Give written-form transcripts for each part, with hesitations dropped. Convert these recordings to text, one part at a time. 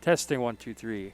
Testing 1 2 3.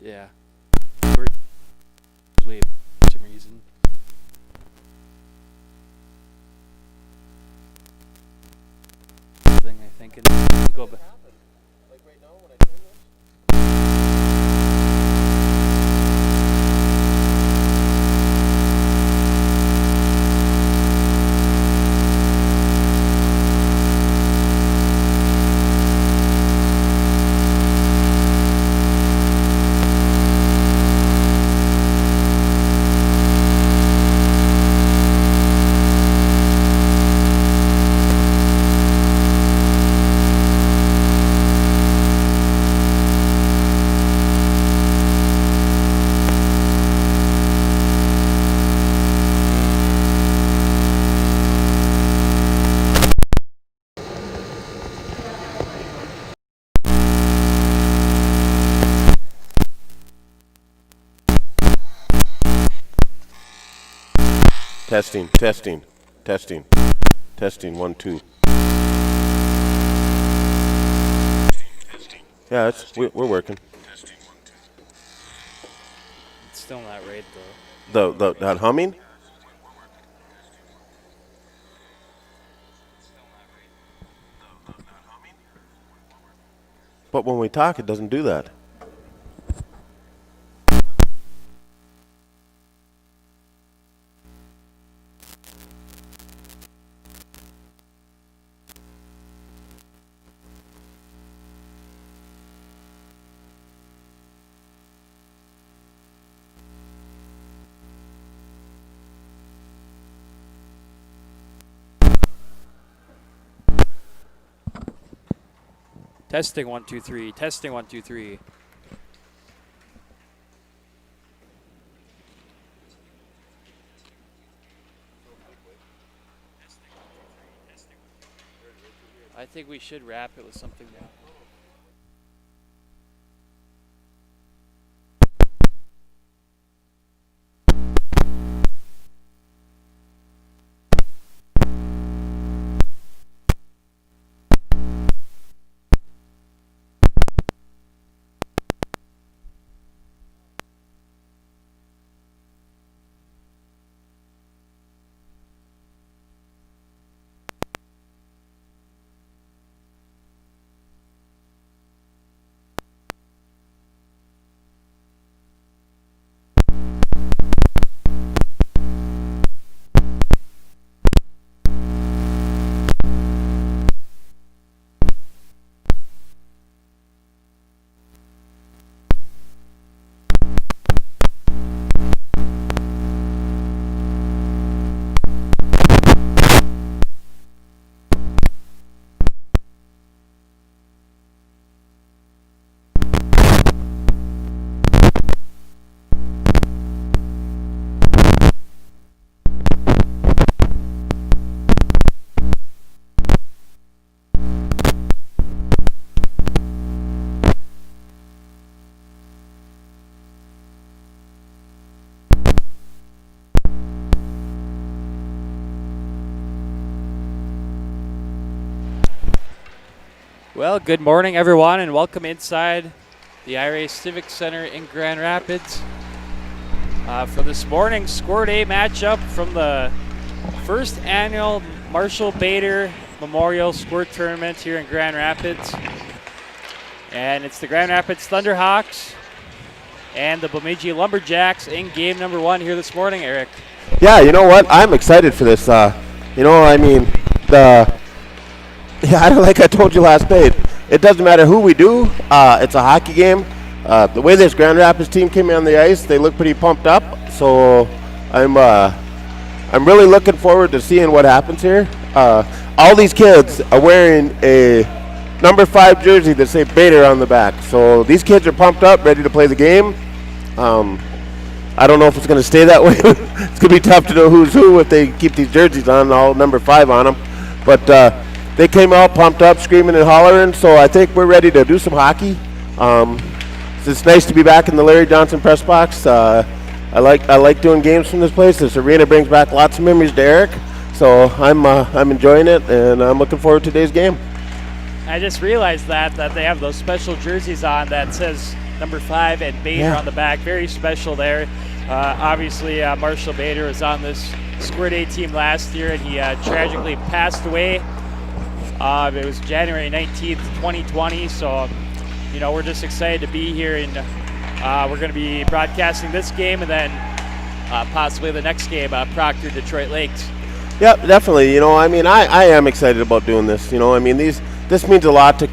Yeah. Squirt is way for some reason. Thing I think it go back. Like right now when I turn this? Testing, testing. 1 2. Yeah, we're working. It's still not right though. That humming? But when we talk, it doesn't do that. Testing 1 2 3. Testing 1 2 3. I think we should wrap it with something now. Well, good morning, everyone, and welcome inside the IRA Civic Center in Grand Rapids. For this morning's Squirt A matchup from the first annual Marshall Bader Memorial Squirt Tournament here in Grand Rapids. And it's the Grand Rapids Thunderhawks and the Bemidji Lumberjacks in game number 1 here this morning, Eric. Yeah, you know what? I'm excited for this. Like I told you last night, it doesn't matter who we do. It's a hockey game. The way this Grand Rapids team came on the ice, they look pretty pumped up. So I'm really looking forward to seeing what happens here. All these kids are wearing a number 5 jersey that say Bader on the back. So these kids are pumped up, ready to play the game. I don't know if it's going to stay that way. It's going to be tough to know who's who if they keep these jerseys on, all number 5 on them. But they came out pumped up, screaming and hollering. So I think we're ready to do some hockey. It's nice to be back in the Larry Johnson press box. I like doing games from this place. This arena brings back lots of memories to Eric. So I'm enjoying it, and I'm looking forward to today's game. I just realized that they have those special jerseys on that says number 5 and Bader on the back. Very special there. Obviously, Marshall Bader was on this Squirt A team last year, and he tragically passed away. It was January 19th, 2020. So, we're just excited to be here, and we're going to be broadcasting this game and then possibly the next game, Proctor Detroit Lakes. Yeah, definitely. I am excited about doing this. This means a lot to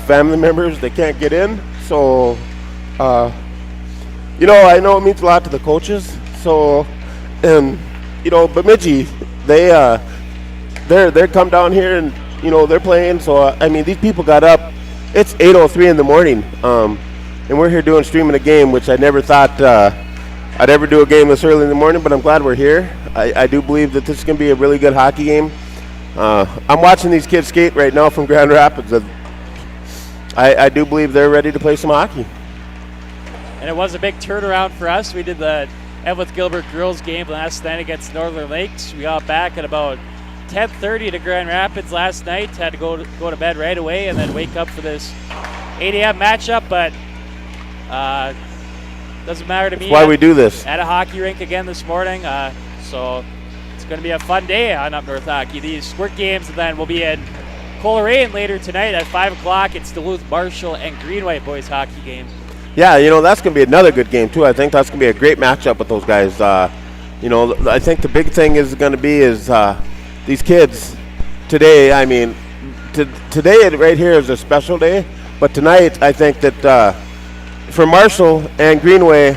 family members that can't get in. So, I know it means a lot to the coaches. So, and Bemidji, they're come down here and they're playing. So these people got up. It's 8:03 in the morning, and we're here streaming a game, which I never thought I'd ever do a game this early in the morning. But I'm glad we're here. I do believe that this is going to be a really good hockey game. I'm watching these kids skate right now from Grand Rapids. I do believe they're ready to play some hockey. And it was a big turnaround for us. We did the Evelyn Gilbert girls game last night against Northern Lakes. We got back at about 10:30 to Grand Rapids last night. Had to go to bed right away and then wake up for this 8 a.m. matchup. But doesn't matter to me. That's why we do this. At a hockey rink again this morning. So it's going to be a fun day on Up North Hockey. These Squirt games, and then we'll be in Coleraine later tonight at 5 o'clock. It's Duluth, Marshall, and Green-White boys hockey game. Yeah, that's going to be another good game, too. I think that's going to be a great matchup with those guys. I think the big thing is going to be these kids today. Today right here is a special day, but tonight I think that for Marshall and Greenway,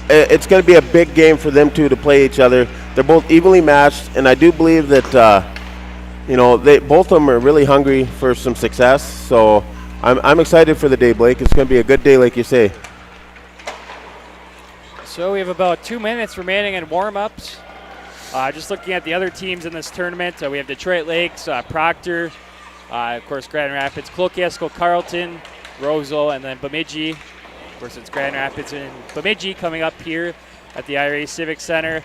it's going to be a big game for them two to play each other. They're both evenly matched, and I do believe that both of them are really hungry for some success. So I'm excited for the day, Blake. It's going to be a good day, like you say. So we have about 2 minutes remaining in warm-ups. Just looking at the other teams in this tournament, we have Detroit Lakes, Proctor, of course Grand Rapids, Cloquet-Esco, Carleton, Roseville, and then Bemidji. Of course, it's Grand Rapids and Bemidji coming up here at the IRA Civic Center.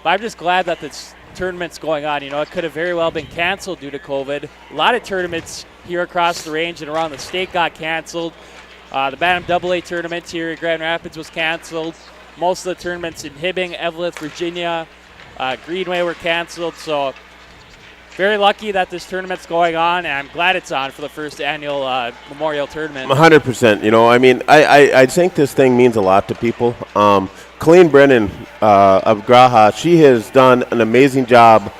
But I'm just glad that this tournament's going on. It could have very well been canceled due to COVID. A lot of tournaments here across the range and around the state got canceled. The Bantam AA tournament here in Grand Rapids was canceled. Most of the tournaments in Hibbing, Evelyn, Virginia, Greenway were canceled. So very lucky that this tournament's going on, and I'm glad it's on for the first annual Memorial Tournament. 100%. I think this thing means a lot to people. Colleen Brennan of Graha, she has done an amazing job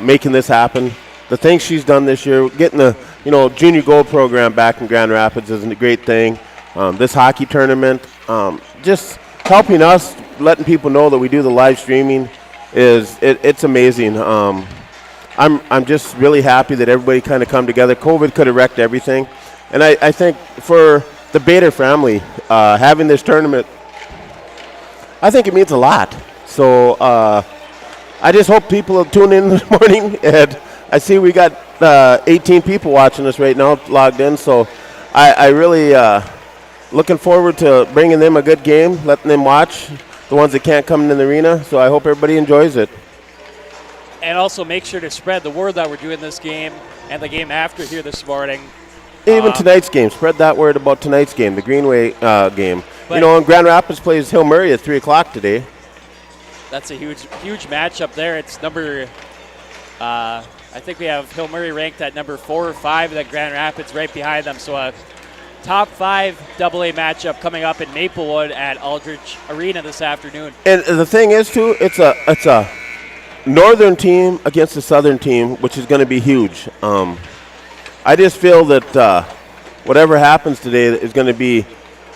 making this happen. The things she's done this year, getting the Junior Gold program back in Grand Rapids is a great thing. This hockey tournament, just helping us, letting people know that we do the live streaming it's amazing. I'm just really happy that everybody kind of come together. COVID could have wrecked everything. And I think for the Bader family, having this tournament, I think it means a lot. So I just hope people will tune in this morning. And I see we got 18 people watching us right now logged in. So I really looking forward to bringing them a good game, letting them watch, the ones that can't come in the arena. So I hope everybody enjoys it. And also make sure to spread the word that we're doing this game and the game after here this morning. Even tonight's game. Spread that word about tonight's game, the Greenway game. And Grand Rapids plays Hill Murray at 3 o'clock today. that's a huge matchup there. It's number, I think we have Hill Murray ranked at number 4 or 5, and then Grand Rapids right behind them. So a top 5 AA matchup coming up in Maplewood at Aldrich Arena this afternoon. And the thing is, too, it's a northern team against a southern team, which is going to be huge. I just feel that whatever happens today is going to be,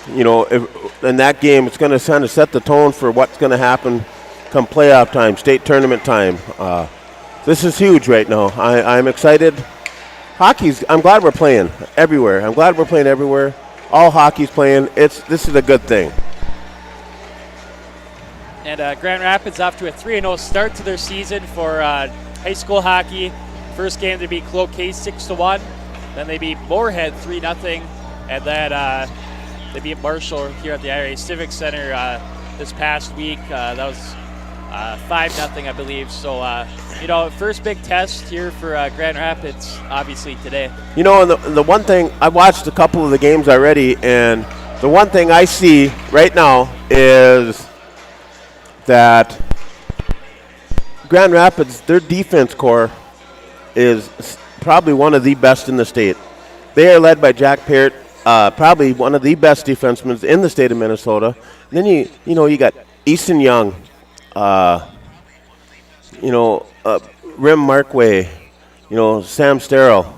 in that game, it's going to kind of set the tone for what's going to happen come playoff time, state tournament time. This is huge right now. I'm excited. I'm glad we're playing everywhere. All hockey's playing. This is a good thing. And Grand Rapids off to a 3-0 start to their season for high school hockey. First game they beat Cloquet 6-1. Then they beat Moorhead 3-0. And then they beat Marshall here at the IRA Civic Center this past week. That was 5-0, I believe. So, first big test here for Grand Rapids, obviously, today. And the one thing, I watched a couple of the games already, and the one thing I see right now is that Grand Rapids, their defense core is probably one of the best in the state. They are led by Jack Peart, probably one of the best defensemen in the state of Minnesota. And then you got Easton Young, Rim Markway, Sam Sterrell.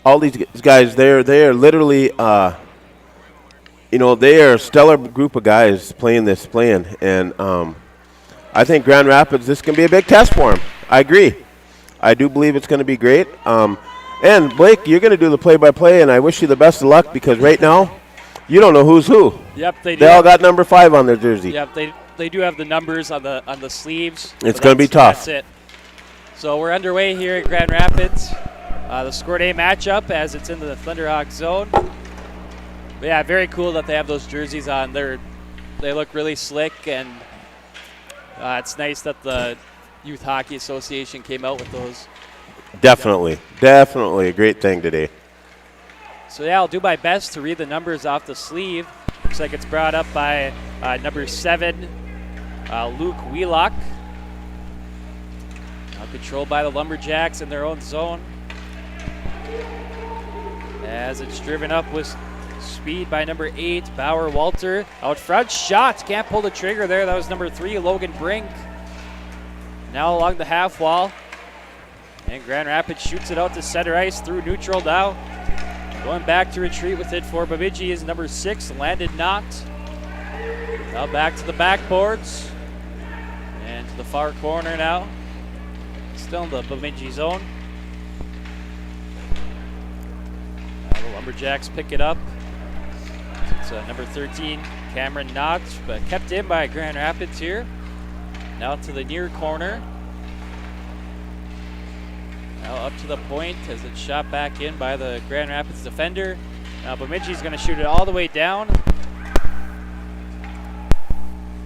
All these guys, they are literally, they are a stellar group of guys playing. And I think Grand Rapids, this can be a big test for them. I agree. I do believe it's going to be great. And Blake, you're going to do the play-by-play, and I wish you the best of luck because right now, you don't know who's who. Yep, they do. They all got number 5 on their jersey. Yep, they do have the numbers on the sleeves. It's going to be tough. That's it. So we're underway here at Grand Rapids. The Squirt A matchup as it's into the Thunderhawk zone. But yeah, very cool that they have those jerseys on. They look really slick, and it's nice that the Youth Hockey Association came out with those. Definitely a great thing today. So yeah, I'll do my best to read the numbers off the sleeve. Looks like it's brought up by number 7, Luke Wheelock. Now controlled by the Lumberjacks in their own zone. As it's driven up with speed by number 8, Bauer Walter. Out front, shot. Can't pull the trigger there. That was number 3, Logan Brink. Now along the half wall. And Grand Rapids shoots it out to center ice through neutral now. Going back to retreat with it for Bemidji is number 6, Landon Knott. Now back to the backboards. And to the far corner now. Still in the Bemidji zone. Now the Lumberjacks pick it up. It's number 13, Cameron Knott, but kept in by Grand Rapids here. Now to the near corner. Now up to the point as it's shot back in by the Grand Rapids defender. Now Bemidji's going to shoot it all the way down.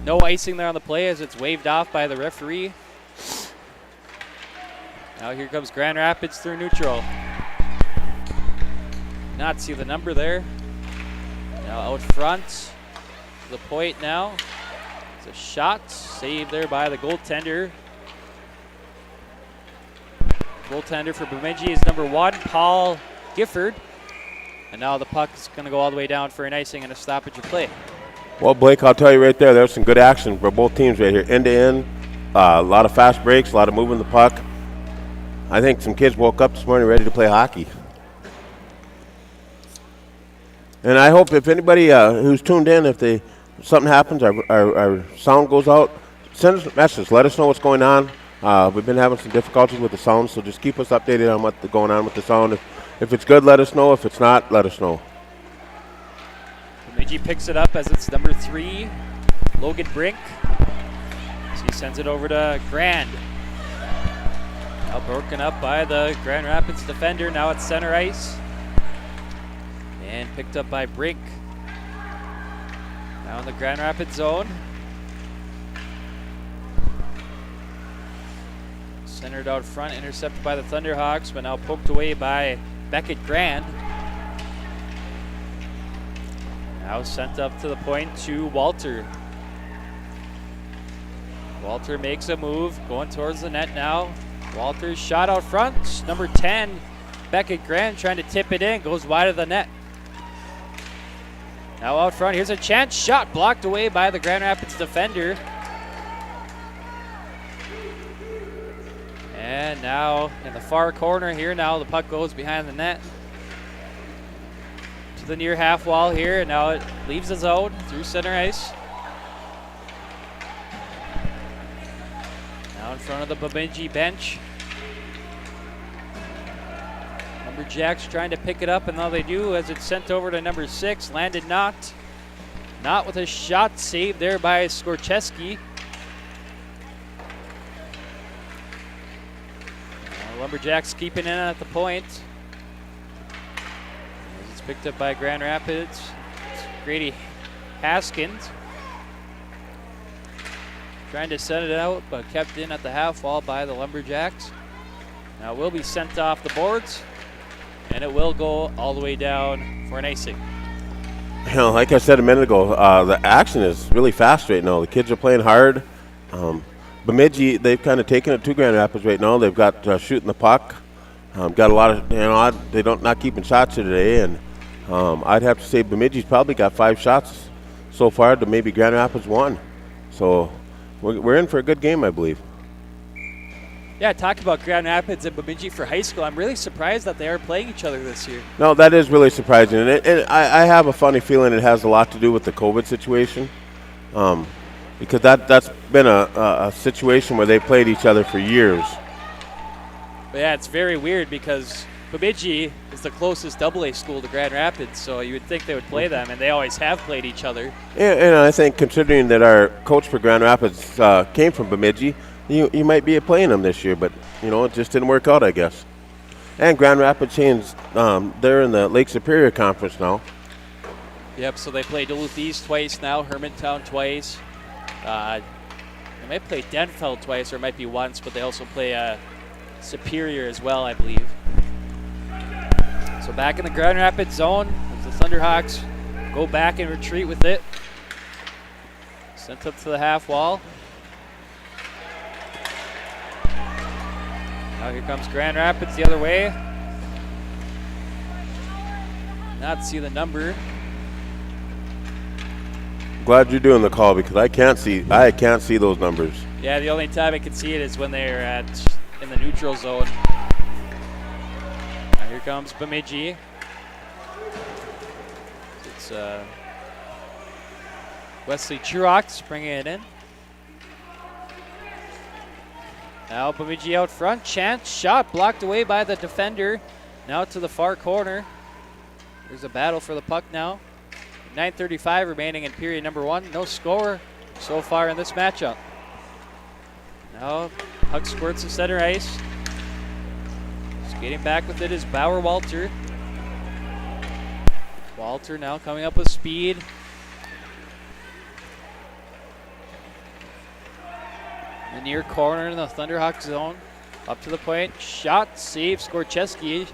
No icing there on the play as it's waved off by the referee. Now here comes Grand Rapids through neutral. Not see the number there. Now out front to the point now. It's a shot saved there by the goaltender. Goaltender for Bemidji is number 1, Paul Gifford. And now the puck is going to go all the way down for an icing and a stoppage of play. Well, Blake, I'll tell you right there's some good action for both teams right here. End to end, a lot of fast breaks, a lot of moving the puck. I think some kids woke up this morning ready to play hockey. And I hope if anybody who's tuned in, if something happens, our sound goes out, send us a message. Let us know what's going on. We've been having some difficulties with the sound, so just keep us updated on what's going on with the sound. If it's good, let us know. If it's not, let us know. Bemidji picks it up as it's number 3, Logan Brink. So he sends it over to Grand. Now broken up by the Grand Rapids defender. Now it's center ice. And picked up by Brink. Now in the Grand Rapids zone. Centered out front, intercepted by the Thunderhawks, but now poked away by Beckett Grand. Now sent up to the point to Walter. Walter makes a move, going towards the net now. Walter's shot out front. Number 10, Beckett Grant, trying to tip it in, goes wide of the net. Now out front, here's a chance shot, blocked away by the Grand Rapids defender. And now in the far corner here, now the puck goes behind the net. To the near half wall here, and now it leaves the zone through center ice. Now in front of the Bemidji bench. Lumberjacks trying to pick it up, and now they do as it's sent over to number 6. Landed not. Not with a shot saved there by Skorcheski. Lumberjacks keeping in at the point. As it's picked up by Grand Rapids. It's Grady Haskins. Trying to set it out, but kept in at the half wall by the Lumberjacks. Now it will be sent off the boards, and it will go all the way down for an icing. You know, like I said a minute ago, the action is really fast right now. The kids are playing hard. Bemidji, they've kind of taken it to Grand Rapids right now. They've got shooting the puck. Got a lot of, they don't not keeping shots here today, and I'd have to say Bemidji's probably got 5 shots so far to maybe Grand Rapids 1. So we're in for a good game, I believe. Yeah, talk about Grand Rapids and Bemidji for high school. I'm really surprised that they are playing each other this year. No, that is really surprising, and I have a funny feeling it has a lot to do with the COVID situation, because that's been a situation where they played each other for years. But yeah, it's very weird because Bemidji is the closest AA school to Grand Rapids, so you would think they would play them, and they always have played each other. And I think considering that our coach for Grand Rapids came from Bemidji, you might be playing them this year, but it just didn't work out, I guess. And Grand Rapids changed; they're in the Lake Superior Conference now. Yep. So they play Duluth East twice now, Hermantown twice. They might play Denfeld twice, or it might be once, but they also play Superior as well, I believe. So back in the Grand Rapids zone as the Thunderhawks go back and retreat with it. Sent up to the half wall. Now here comes Grand Rapids the other way. Not see the number. Glad you're doing the call because I can't see those numbers. Yeah, the only time I can see it is when they're in the neutral zone. Now here comes Bemidji. It's Wesley Truox bringing it in. Now Bemidji out front. Chance shot blocked away by the defender. Now to the far corner. There's a battle for the puck now. 9:35 remaining in period number 1. No score so far in this matchup. Now puck squirts to center ice. Skating back with it is Bauer Walter. Walter now coming up with speed. In the near corner in the Thunderhawk zone. Up to the point. Shot, save, Skorcheski.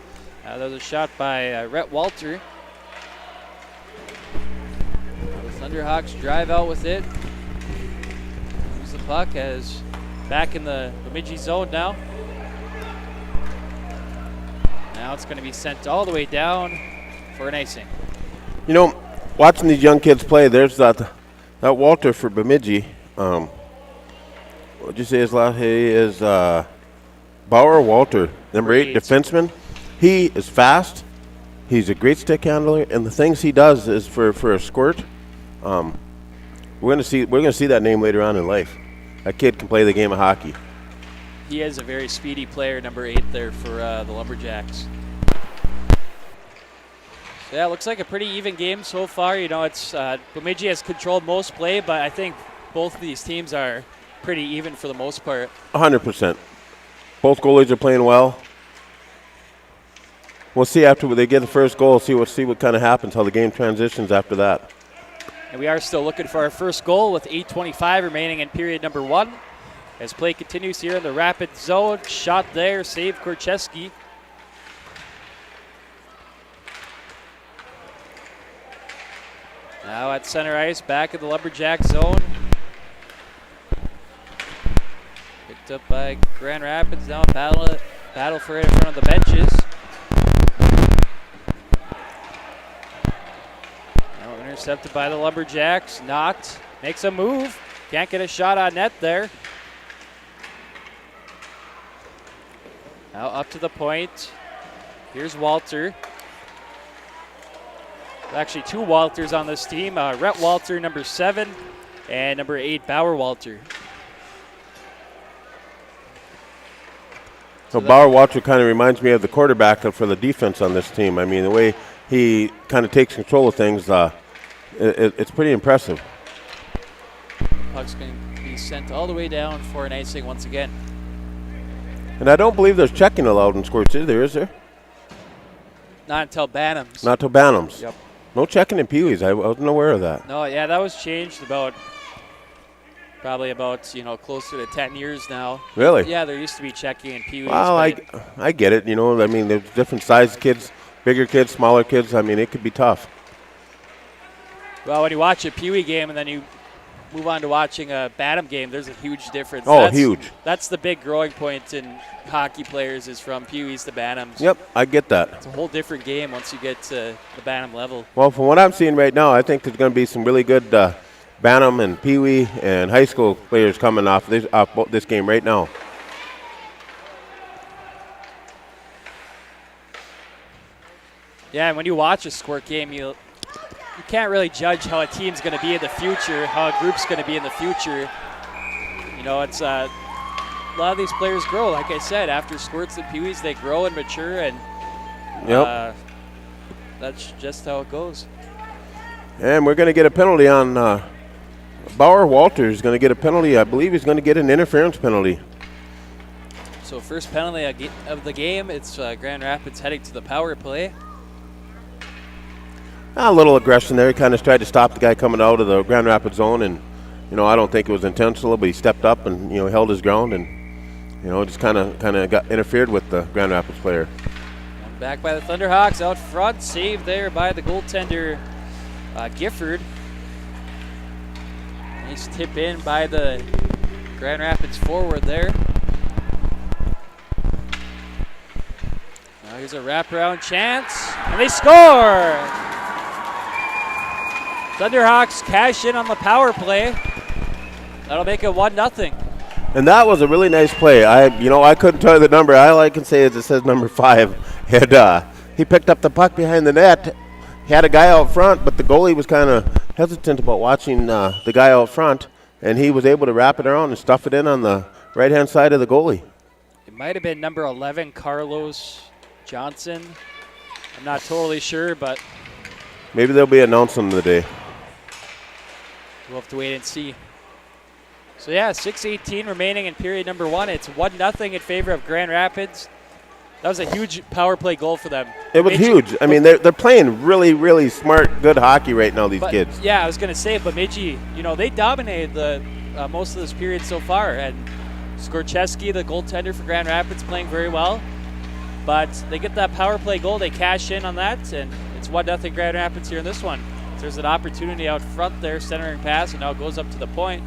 That was a shot by Rhett Walter. The Thunderhawks drive out with it. Lose the puck as back in the Bemidji zone now. Now it's going to be sent all the way down for an icing. Watching these young kids play, there's that Walter for Bemidji. What'd you say his last? He is Bauer Walter, number 8 defenseman. He is fast. He's a great stick handler, and the things he does is for a squirt. We're gonna see that name later on in life. That kid can play the game of hockey. He is a very speedy player, number 8 there for the Lumberjacks. So yeah, it looks like a pretty even game so far. It's Bemidji has controlled most play, but I think both of these teams are pretty even for the most part. 100%. Both goalies are playing well. We'll see after they get the first goal. See what kind of happens, how the game transitions after that. And we are still looking for our first goal with 8:25 remaining in period number 1. As play continues here in the Rapid zone. Shot there, save Korcheski. Now at center ice, back in the Lumberjack zone. Picked up by Grand Rapids. Now battle for it in front of the benches. Now intercepted by the Lumberjacks. Knocked. Makes a move. Can't get a shot on net there. Now up to the point. Here's Walter. Actually, two Walters on this team. Rhett Walter, number 7, and number 8, Bauer Walter. So Bauer Walter kind of reminds me of the quarterback for the defense on this team. I mean, the way he kind of takes control of things, it's pretty impressive. Puck's going to be sent all the way down for an icing once again. And I don't believe there's checking allowed in Squirts, is there? Not until Bantams. Not till Bantams. Yep. No checking in Pee-wees. I wasn't aware of that. No, yeah, that was changed probably about closer to 10 years now. Really? Yeah, there used to be checking in Pee-wees. Well, I get it. I mean, there's different size kids, bigger kids, smaller kids. I mean, it could be tough. Well, when you watch a Pee-wee game and then you move on to watching a Bantam game, there's a huge difference. Oh, huge. That's the big growing point in hockey players is from Pee-wees to Bantams. Yep, I get that. It's a whole different game once you get to the Bantam level. Well, from what I'm seeing right now, I think there's going to be some really good Bantam and Pee-wee and high school players coming off this game right now. Yeah, and when you watch a Squirt game, you can't really judge how a team's going to be in the future, how a group's going to be in the future. It's a lot of these players grow. Like I said, after Squirts and Pee-wees, they grow and mature, and that's just how it goes. And we're going to get a penalty on Bauer Walter is going to get a penalty. I believe he's going to get an interference penalty. So first penalty of the game, it's Grand Rapids heading to the power play. A little aggression there. He kind of tried to stop the guy coming out of the Grand Rapids zone, and I don't think it was intentional, but he stepped up and held his ground and just kind of got interfered with the Grand Rapids player. And back by the Thunderhawks out front, saved there by the goaltender Gifford. Nice tip in by the Grand Rapids forward there. Now here's a wraparound chance, and they score! Thunderhawks cash in on the power play. That'll make it 1-0. And that was a really nice play. I couldn't tell you the number. All I can say is it says number 5. And he picked up the puck behind the net. He had a guy out front, but the goalie was kind of hesitant about watching the guy out front, and he was able to wrap it around and stuff it in on the right-hand side of the goalie. It might have been number 11, Carlos Johnson. I'm not totally sure, but maybe they'll be announcing today. We'll have to wait and see. So yeah, 6:18 remaining in period number 1. It's 1-0 in favor of Grand Rapids. That was a huge power play goal for them. It was huge. I mean, they're playing really, really smart, good hockey right now, these kids. Yeah, I was going to say, Bemidji, they dominated the most of this period so far. And Skorcheski, the goaltender for Grand Rapids, playing very well. But they get that power play goal. They cash in on that, and it's 1-0 Grand Rapids here in this one. There's an opportunity out front there, centering pass, and now it goes up to the point.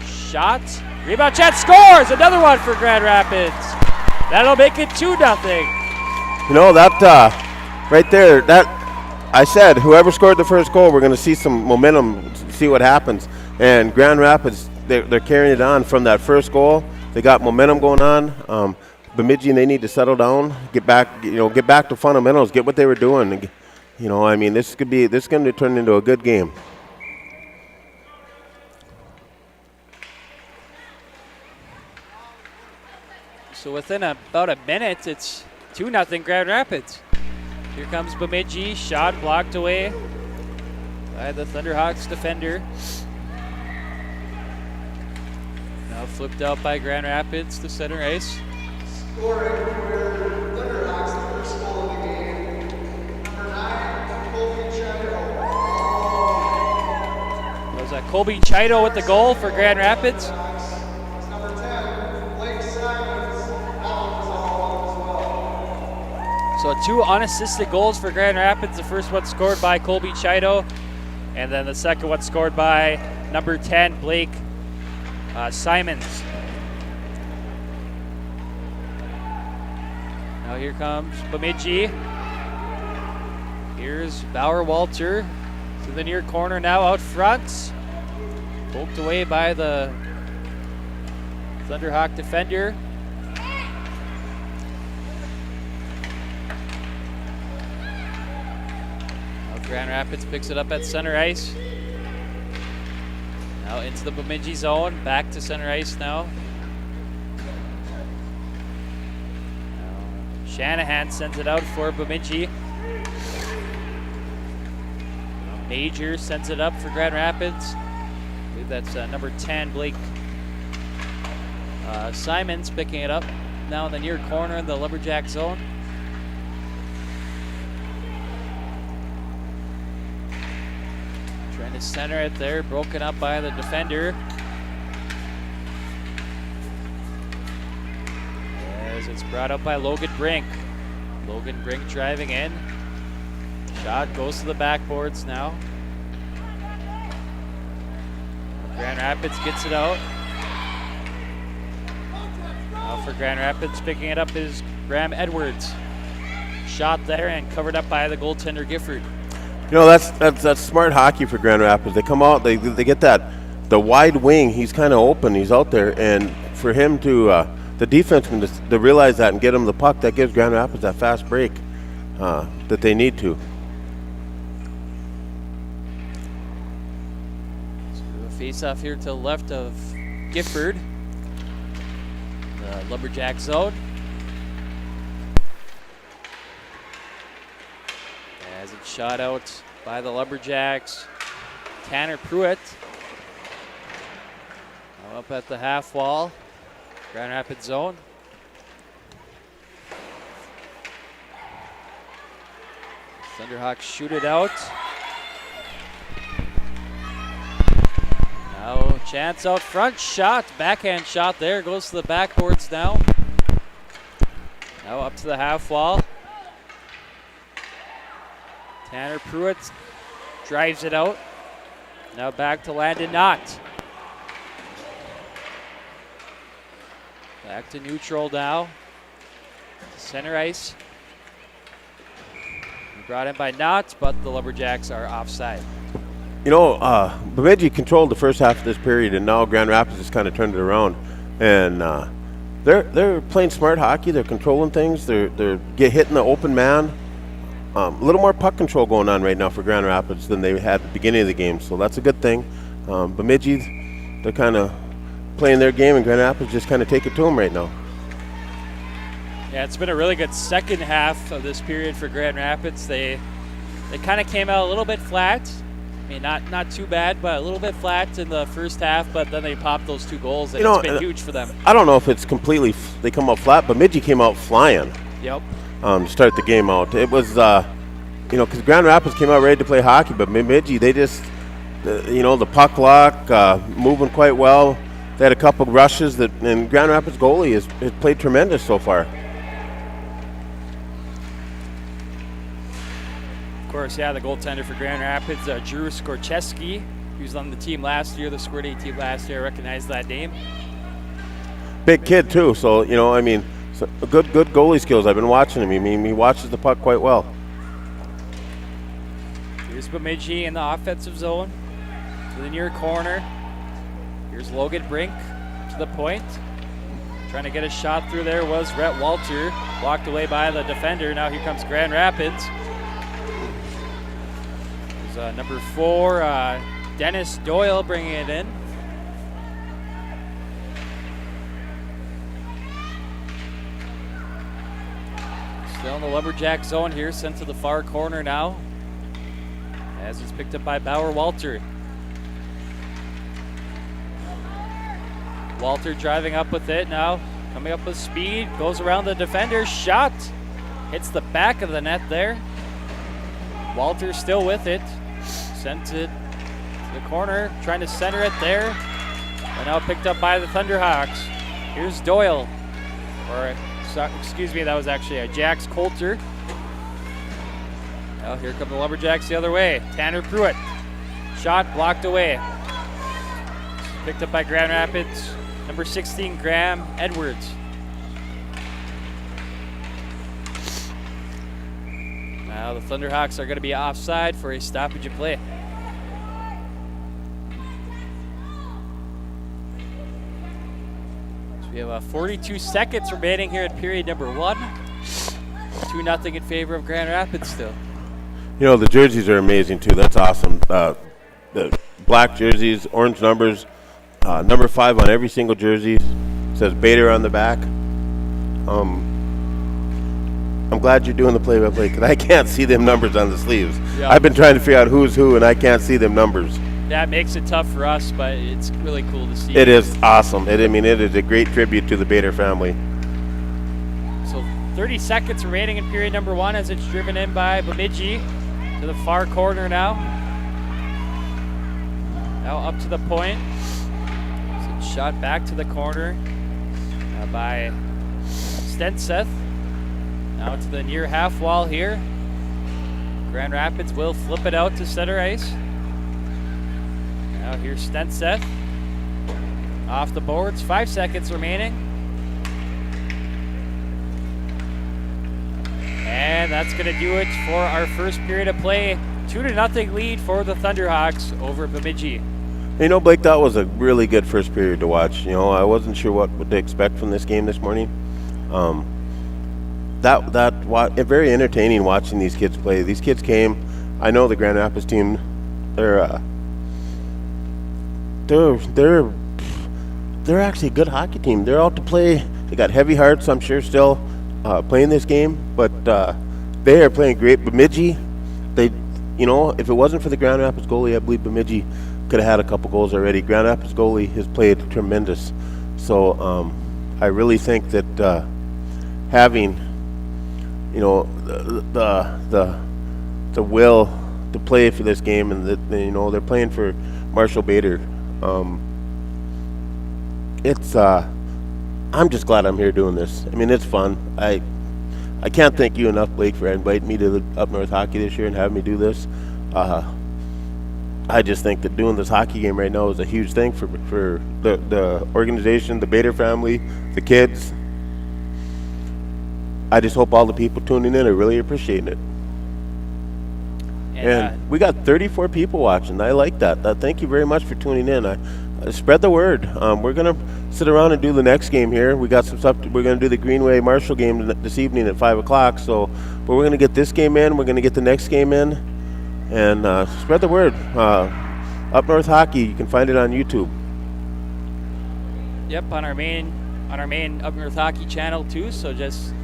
Shot, rebound chance, scores! Another one for Grand Rapids. That'll make it 2-0. That right there, that I said, whoever scored the first goal, we're going to see some momentum, see what happens. And Grand Rapids, they're carrying it on from that first goal. They got momentum going on. Bemidji, they need to settle down, get back to fundamentals, get what they were doing. This is going to turn into a good game. So within about a minute, it's 2-0 Grand Rapids. Here comes Bemidji, shot blocked away by the Thunderhawks defender. Now flipped out by Grand Rapids to center ice. Scoring for Thunderhawks, the first goal of the game. Number 9, Colby Chido. That was Colby Chido with the goal for Grand Rapids. Number 10, Blake Simons. That one was all as well. So 2 unassisted goals for Grand Rapids. The first one scored by Colby Chido, and then the second one scored by number 10, Blake Simons. Now here comes Bemidji. Here's Bauer Walter to the near corner now out front. Poked away by the Thunderhawk defender. Now Grand Rapids picks it up at center ice. Now into the Bemidji zone, back to center ice now. Shanahan sends it out for Bemidji. Major sends it up for Grand Rapids. I believe that's number 10, Blake Simons picking it up now in the near corner in the Lumberjack zone. Trying to center it there, broken up by the defender. As it's brought up by Logan Brink. Logan Brink driving in. Shot goes to the backboards now. Grand Rapids gets it out. Now for Grand Rapids, picking it up is Graham Edwards. Shot there and covered up by the goaltender Gifford. You know, that's smart hockey for Grand Rapids. They come out, they get the wide wing. He's kind of open. He's out there, and for him to the defenseman to realize that and get him the puck, that gives Grand Rapids that fast break that they need to. Face off here to the left of Gifford. The Lumberjack zone. As it's shot out by the Lumberjacks. Tanner Pruitt. Now up at the half wall. Grand Rapids zone. Thunderhawks shoot it out. Now chance out front, shot, backhand shot there, goes to the backboards now. Now up to the half wall. Tanner Pruitt drives it out. Now back to Landon Knott. Back to neutral now. Center ice. Brought in by Knott, but the Lumberjacks are offside. You know, Bemidji controlled the first half of this period, and now Grand Rapids has kind of turned it around. And they're playing smart hockey. They're controlling things. They're hitting the open man. A little more puck control going on right now for Grand Rapids than they had at the beginning of the game, so that's a good thing. Bemidji, they're kind of playing their game, and Grand Rapids just kind of take it to them right now. Yeah, it's been a really good second half of this period for Grand Rapids. They kind of came out a little bit flat. I mean, not too bad, but a little bit flat in the first half, but then they popped those 2 goals, and it's been huge for them. I don't know if it's completely they come out flat, but Bemidji came out flying. Yep. To start the game out. It was, because Grand Rapids came out ready to play hockey, but Bemidji, they just, the puck lock, moving quite well. They had a couple rushes, and Grand Rapids goalie has played tremendous so far. Of course, yeah, the goaltender for Grand Rapids, Drew Skorcheski, he was on the team last year, the Squirt A team last year. I recognize that name. Big kid, too, so, so good goalie skills. I've been watching him. I mean, he watches the puck quite well. Here's Bemidji in the offensive zone to the near corner. Here's Logan Brink to the point. Trying to get a shot through there was Rhett Walter. Blocked away by the defender. Now here comes Grand Rapids. There's number 4, Dennis Doyle bringing it in. Still in the Lumberjack zone here, sent to the far corner now. As it's picked up by Bauer Walter. Walter driving up with it now. Coming up with speed, goes around the defender, shot. Hits the back of the net there. Walter still with it. Sent it to the corner, trying to center it there. And now picked up by the Thunderhawks. Here's Doyle. Excuse me, that was actually Jax Coulter. Now here come the Lumberjacks the other way. Tanner Pruitt. Shot blocked away. Picked up by Grand Rapids. Number 16, Graham Edwards. Now the Thunderhawks are going to be offside for a stoppage of play. So we have 42 seconds remaining here at period number 1. 2-0 in favor of Grand Rapids still. You know, the jerseys are amazing too. That's awesome. The black jerseys, orange numbers, number 5 on every single jersey. Says Bader on the back. I'm glad you're doing the play-by-play because I can't see them numbers on the sleeves. Yeah. I've been trying to figure out who's who, and I can't see them numbers. That makes it tough for us, but it's really cool to see. It is awesome. It is a great tribute to the Bader family. So 30 seconds remaining in period number 1 as it's driven in by Bemidji to the far corner now. Now up to the point. So it's shot back to the corner by Stenseth. Now to the near half wall here. Grand Rapids will flip it out to center ice. Now here's Stenseth. Off the boards, 5 seconds remaining. And that's going to do it for our first period of play. 2-0 lead for the Thunderhawks over Bemidji. You know, Blake, that was a really good first period to watch. You know, I wasn't sure what to expect from this game this morning. Very entertaining watching these kids play. These kids came. I know the Grand Rapids team. They're actually a good hockey team. They're out to play. They got heavy hearts, I'm sure, still playing this game. But they are playing great. Bemidji, if it wasn't for the Grand Rapids goalie, I believe Bemidji could have had a couple goals already. Grand Rapids goalie has played tremendous. So I really think that having, the will to play for this game, and that they're playing for Marshall Bader. I'm just glad I'm here doing this. I mean, it's fun. I can't thank you enough, Blake, for inviting me to the Up North Hockey this year and having me do this. I just think that doing this hockey game right now is a huge thing for the organization, the Bader family, the kids. I just hope all the people tuning in are really appreciating it. And we got 34 people watching. I like that. Thank you very much for tuning in. Spread the word. We're going to sit around and do the next game here. We got some stuff. We're going to do the Greenway Marshall game this evening at 5 o'clock. But we're going to get this game in. We're going to get the next game in. And spread the word. Up North Hockey, you can find it on YouTube. Yep, on our main Up North Hockey channel too. So just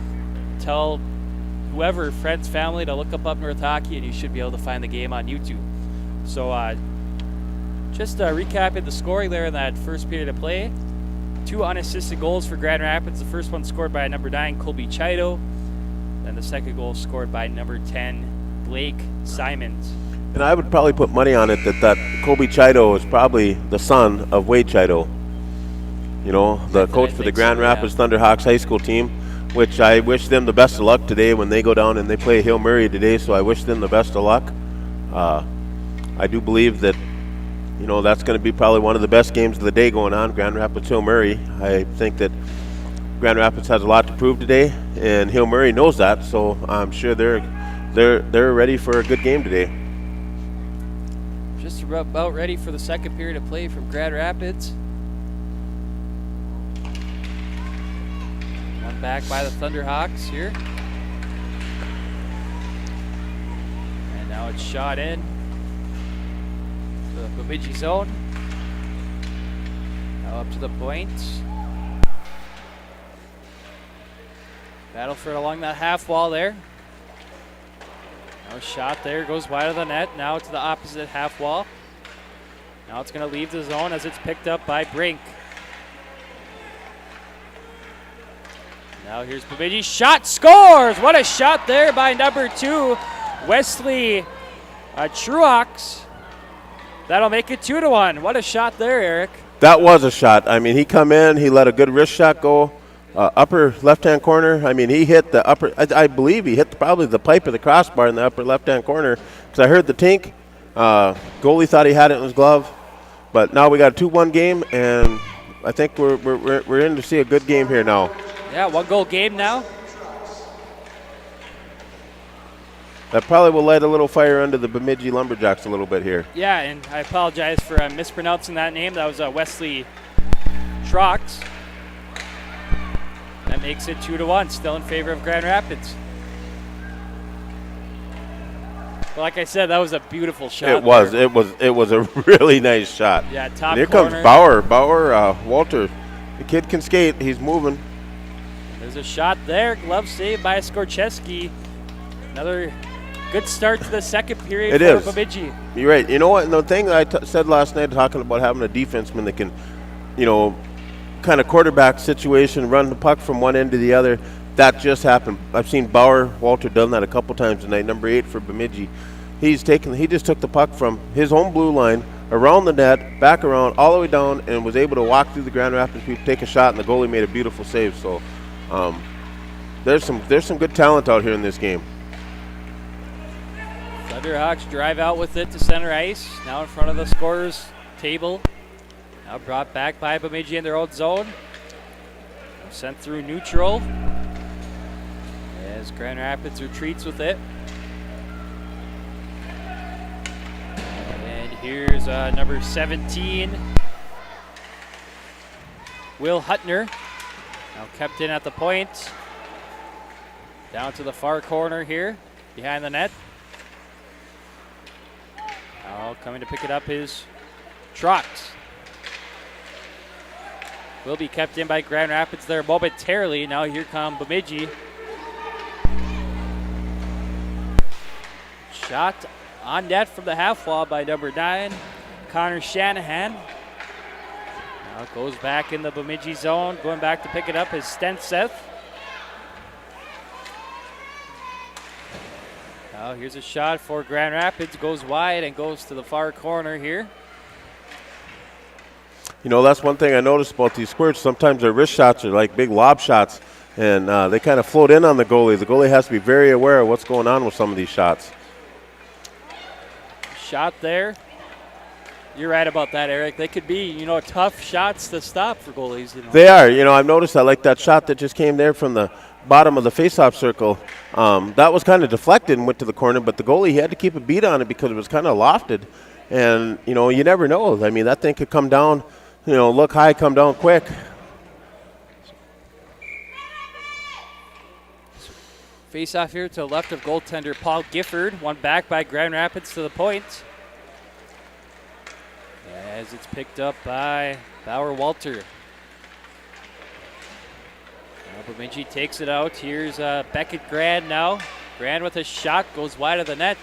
tell whoever, friends, family, to look up North Hockey, and you should be able to find the game on YouTube. So just recapping the scoring there in that first period of play. 2 unassisted goals for Grand Rapids. The first one scored by number 9, Colby Chido. Then the second goal scored by number 10, Blake Simons. And I would probably put money on it that Colby Chido is probably the son of Wade Chido. The coach for the Grand Rapids Thunderhawks high school team, which I wish them the best of luck today when they go down and they play Hill Murray today, so I wish them the best of luck. I do believe that, that's going to be probably one of the best games of the day going on, Grand Rapids Hill Murray. I think that Grand Rapids has a lot to prove today, and Hill Murray knows that, so I'm sure they're ready for a good game today. Just about ready for the second period of play from Grand Rapids. One back by the Thunderhawks here. And now it's shot in to the Bemidji zone. Now up to the point. Battle for it along that half wall there. No shot there, goes wide of the net. Now to the opposite half wall. Now it's going to leave the zone as it's picked up by Brink. Now here's Bemidji. Shot, scores! What a shot there by number 2, Wesley Truax. That'll make it 2-1. What a shot there, Eric. That was a shot. I mean, he come in, he let a good wrist shot go. Upper left-hand corner. I mean, he hit the upper. I believe he hit probably the pipe of the crossbar in the upper left-hand corner because I heard the tink. Goalie thought he had it in his glove, but now we got a 2-1 game, and I think we're in to see a good game here now. Yeah, 1-goal game now. that probably will light a little fire under the Bemidji Lumberjacks a little bit here. Yeah, and I apologize for mispronouncing that name. That was Wesley Trox. That makes it 2-1, still in favor of Grand Rapids. But like I said, that was a beautiful shot. It was a really nice shot. Yeah, top and here corner. comes Bauer, Walter. The kid can skate. He's moving. There's a shot there. Glove save by Skorcheski. Another good start to the second period for Bemidji. You're right. You know what? And the thing I said last night, talking about having a defenseman that can, kind of quarterback situation, run the puck from one end to the other, that just happened. I've seen Walter done that a couple times tonight. Number 8 for Bemidji. He just took the puck from his own blue line, around the net, back around, all the way down, and was able to walk through the Grand Rapids people, take a shot, and the goalie made a beautiful save. So there's some good talent out here in this game. Thunderhawks drive out with it to center ice. Now in front of the scorer's table. Now brought back by Bemidji in their own zone. Sent through neutral. As Grand Rapids retreats with it. And here's number 17, Will Hutner. Now kept in at the point. Down to the far corner here, behind the net. Now coming to pick it up is Trox. Will be kept in by Grand Rapids there momentarily. Now here come Bemidji. Shot on net from the half wall by number 9, Connor Shanahan. Now it goes back in the Bemidji zone. Going back to pick it up is Stenseth. Now here's a shot for Grand Rapids. Goes wide and goes to the far corner here. That's one thing I noticed about these squirts. Sometimes their wrist shots are like big lob shots, and they kind of float in on the goalie. The goalie has to be very aware of what's going on with some of these shots. Shot there. You're right about that, Eric. They could be, tough shots to stop for goalies. They are. I've noticed I like that shot that just came there from the bottom of the faceoff circle. That was kind of deflected and went to the corner, but the goalie, he had to keep a beat on it because it was kind of lofted. And, you never know. I mean, that thing could come down, look high, come down quick. Face off here to the left of goaltender Paul Gifford. One back by Grand Rapids to the point. As it's picked up by Bauer Walter. Now Bemidji takes it out. Here's Beckett Grand now. Grand with a shot, goes wide of the net.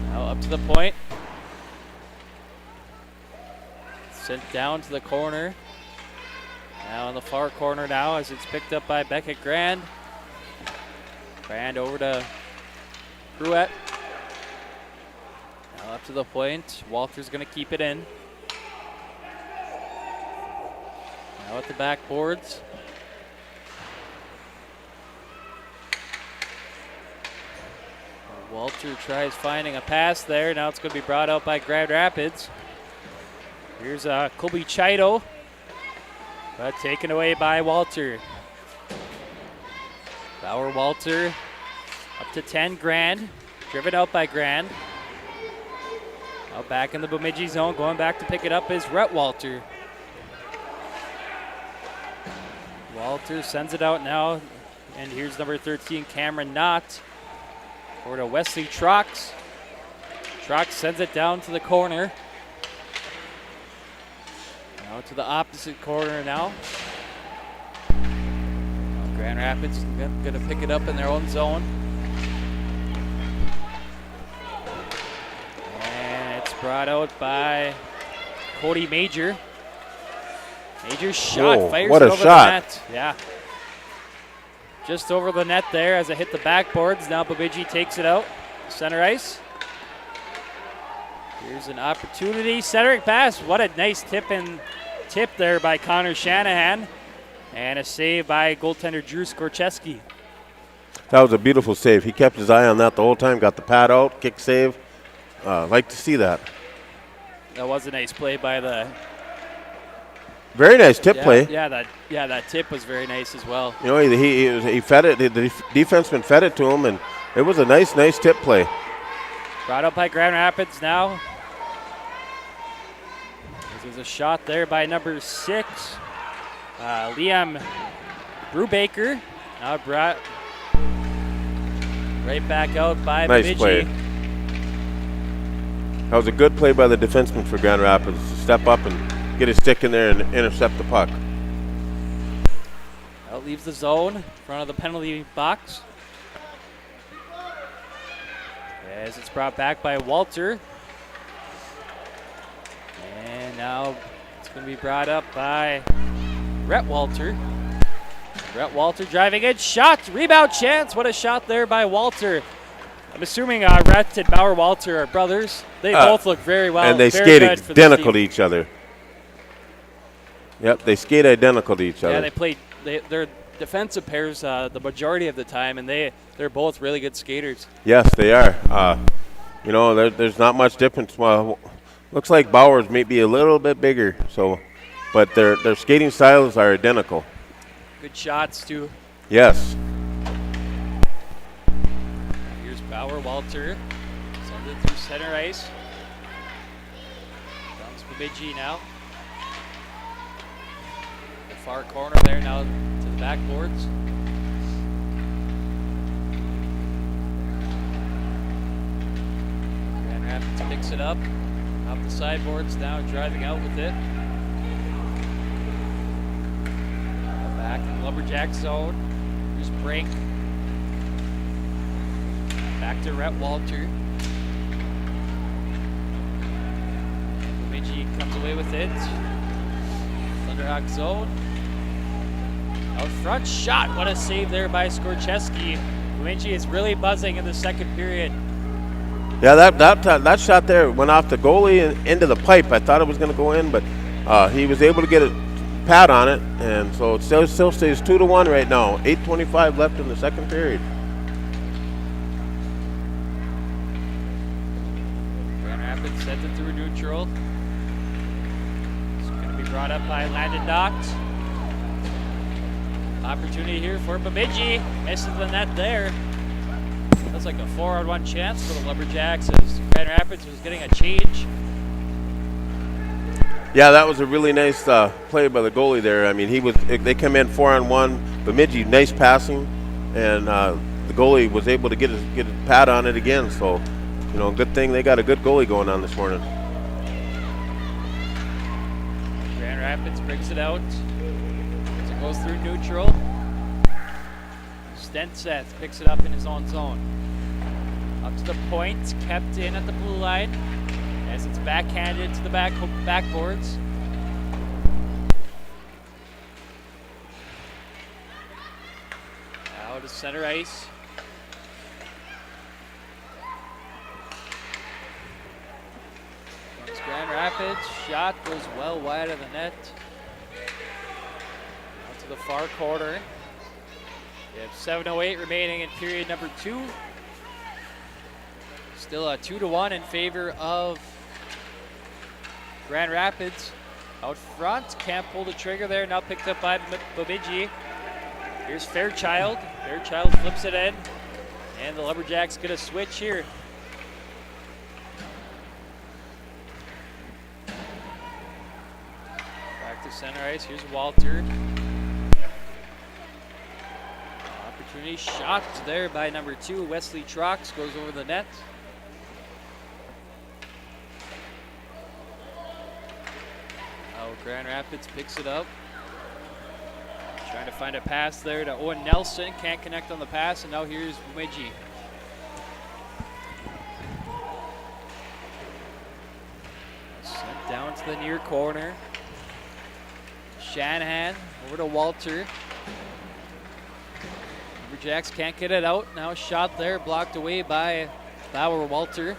Now up to the point. Sent down to the corner. Now in the far corner now as it's picked up by Beckett Grand. Grand over to Pruitt. Now up to the point. Walter's going to keep it in. Now at the backboards. Walter tries finding a pass there. Now it's going to be brought out by Grand Rapids. Here's Colby Chido. But taken away by Walter. Bauer Walter up to 10, Grand. Driven out by Grand. Now back in the Bemidji zone. Going back to pick it up is Rhett Walter. Walter sends it out now. And here's number 13, Cameron Knott. Over to Wesley Trox. Trox sends it down to the corner. Now to the opposite corner now. Grand Rapids going to pick it up in their own zone. And it's brought out by Cody Major. Major's shot fires it over the net. Yeah. Just over the net there as it hit the backboards. Now Bemidji takes it out. Center ice. Here's an opportunity. Centering pass. What a nice tip there by Connor Shanahan. And a save by goaltender Drew Skorcheski. That was a beautiful save. He kept his eye on that the whole time. Got the pad out, kick save. Like to see that. That was a nice play by the Very nice tip play. Yeah, that tip was very nice as well. You know, he fed it. The defenseman fed it to him, and it was a nice tip play. Brought up by Grand Rapids now. This is a shot there by number 6, Liam Brubaker. Now brought right back out by Bemidji. Nice play. That was a good play by the defenseman for Grand Rapids to step up and get his stick in there and intercept the puck. Out leaves the zone in front of the penalty box. As it's brought back by Walter. And now it's going to be brought up by Rhett Walter. Rhett Walter driving in, shot, rebound chance. What a shot there by Walter. I'm assuming Rhett and Bauer Walter are brothers. They both look very well. And they skate identical to each other. Yep, they skate identical to each other. Yeah, they play. They're defensive pairs the majority of the time, and they're both really good skaters. Yes, they are. You know, there's not much difference. Well, looks like Bauer's may be a little bit bigger, but their skating styles are identical. Good shots too. Yes. Here's Bauer Walter. Send it through center ice. Comes Bemidji now. The far corner there now to the backboards. Grand Rapids picks it up. Off the sideboards now, driving out with it. Back in the Lumberjack zone. Here's Brink. Back to Rhett Walter. Bemidji comes away with it. Thunderhawk zone. Out front shot. What a save there by Skorcheski. Bemidji is really buzzing in the second period. Yeah, that shot there went off the goalie and into the pipe. I thought it was going to go in, but he was able to get a pad on it, and so it still stays 2-1 right now. 8:25 left in the second period. Grand Rapids sends it through neutral. It's going to be brought up by Landon Knox. Opportunity here for Bemidji. Misses the net there. That's like a 4-on-1 chance for the Lumberjacks as Grand Rapids was getting a change. Yeah, that was a really nice play by the goalie there. I mean, they come in 4-on-1. Bemidji, nice passing, and the goalie was able to get his pad on it again. So, you know, good thing they got a good goalie going on this morning. Grand Rapids brings it out as it goes through neutral. Stenseth picks it up in his own zone. Up to the point, kept in at the blue line. As it's backhanded to the backboards. Now to center ice. Comes Grand Rapids. Shot goes well wide of the net. Out to the far corner. We have 7:08 remaining in period number 2. Still a 2-1 in favor of Grand Rapids. Out front, can't pull the trigger there. Now picked up by Bemidji. Here's Fairchild. Fairchild flips it in. And the Lumberjacks get a switch here. Back to center ice. Here's Walter. Opportunity shot there by number 2. Wesley Trox goes over the net. Grand Rapids picks it up. Trying to find a pass there to Owen Nelson. Can't connect on the pass, and now here's Bemidji. Sent down to the near corner. Shanahan over to Walter. Lumberjacks can't get it out. Now shot there, blocked away by Bauer Walter.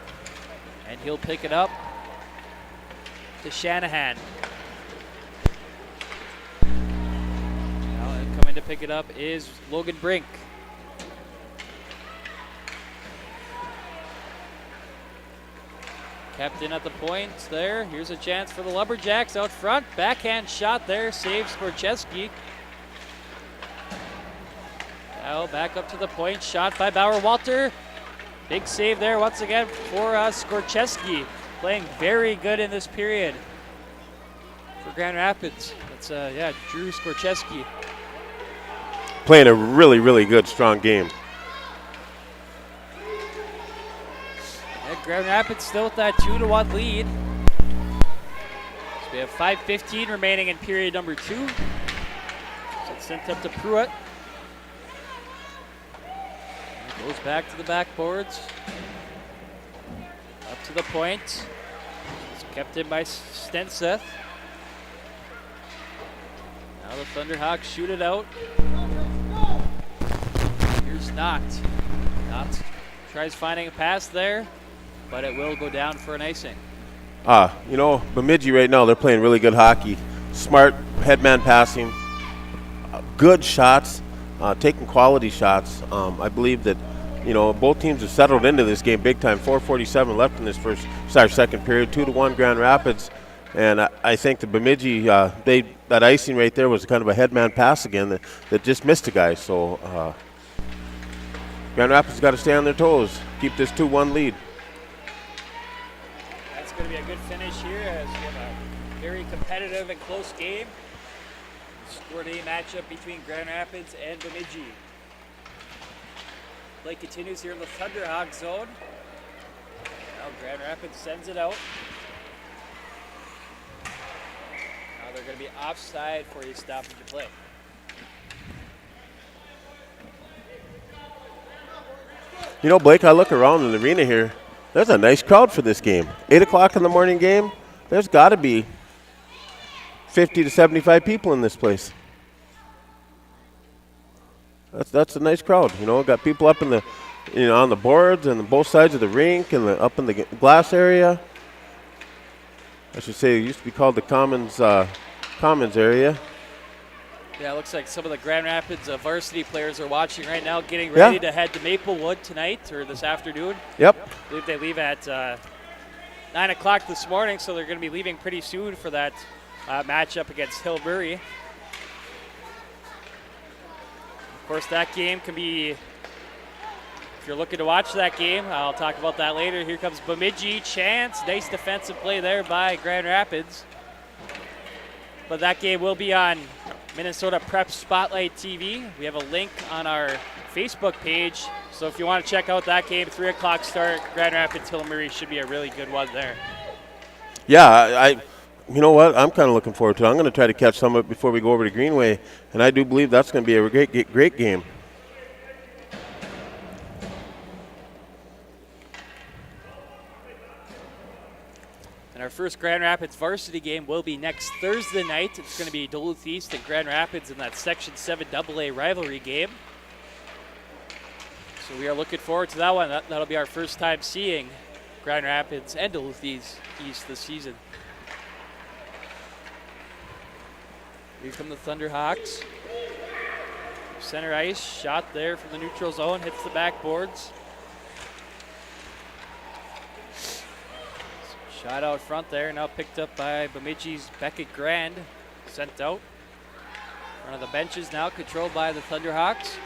And he'll pick it up to Shanahan. Coming to pick it up is Logan Brink. Kept in at the point there. Here's a chance for the Lumberjacks out front. Backhand shot there, saves Skorcheski. Now back up to the point, shot by Bauer-Walter. Big save there once again for Skorcheski. Playing very good in this period for Grand Rapids. That's, Drew Skorcheski. Playing a really, really good, strong game. And Grand Rapids still with that 2-1 lead. So we have 5:15 remaining in period number 2. So it's sent up to Pruitt. Goes back to the backboards. Up to the point. It's kept in by Stenseth. Now the Thunderhawks shoot it out. Here's Knott. Knott tries finding a pass there, but it will go down for an icing. Bemidji right now, they're playing really good hockey. Smart headman passing, good shots, taking quality shots. I believe that, both teams have settled into this game big time. 4:47 left in this second period. 2-1 Grand Rapids. And I think the Bemidji, that icing right there was kind of a headman pass again that just missed a guy. So Grand Rapids got to stay on their toes, keep this 2-1 lead. That's going to be a good finish here as we have a very competitive and close game. Squirt A matchup between Grand Rapids and Bemidji. Play continues here in the Thunderhawk zone. Now Grand Rapids sends it out. Now they're going to be offside for a stoppage of play. Blake, I look around in the arena here. There's a nice crowd for this game. 8 o'clock in the morning game. There's got to be 50 to 75 people in this place. That's a nice crowd. Got people up in the, on the boards and both sides of the rink and up in the glass area. I should say it used to be called the Commons area. Yeah, it looks like some of the Grand Rapids varsity players are watching right now, getting ready to head to Maplewood tonight or this afternoon. Yep. I believe they leave at 9 o'clock this morning, so they're going to be leaving pretty soon for that matchup against Hillbury. Of course, that game can be, if you're looking to watch that game, I'll talk about that later. Here comes Bemidji, chance, nice defensive play there by Grand Rapids. But that game will be on Minnesota Prep Spotlight TV. We have a link on our Facebook page. So if you want to check out that game, 3 o'clock start, Grand Rapids Hillbury should be a really good one there. Yeah, you know what? I'm kind of looking forward to it. I'm going to try to catch some of it before we go over to Greenway, and I do believe that's going to be a great game. And our first Grand Rapids varsity game will be next Thursday night. It's going to be Duluth East and Grand Rapids in that Section 7 AA rivalry game. So we are looking forward to that one. That'll be our first time seeing Grand Rapids and Duluth East this season. Here come the Thunderhawks. Center ice, shot there from the neutral zone, hits the backboards. Shot out front there, now picked up by Bemidji's Beckett Grand. Sent out. One of the benches now controlled by the Thunderhawks.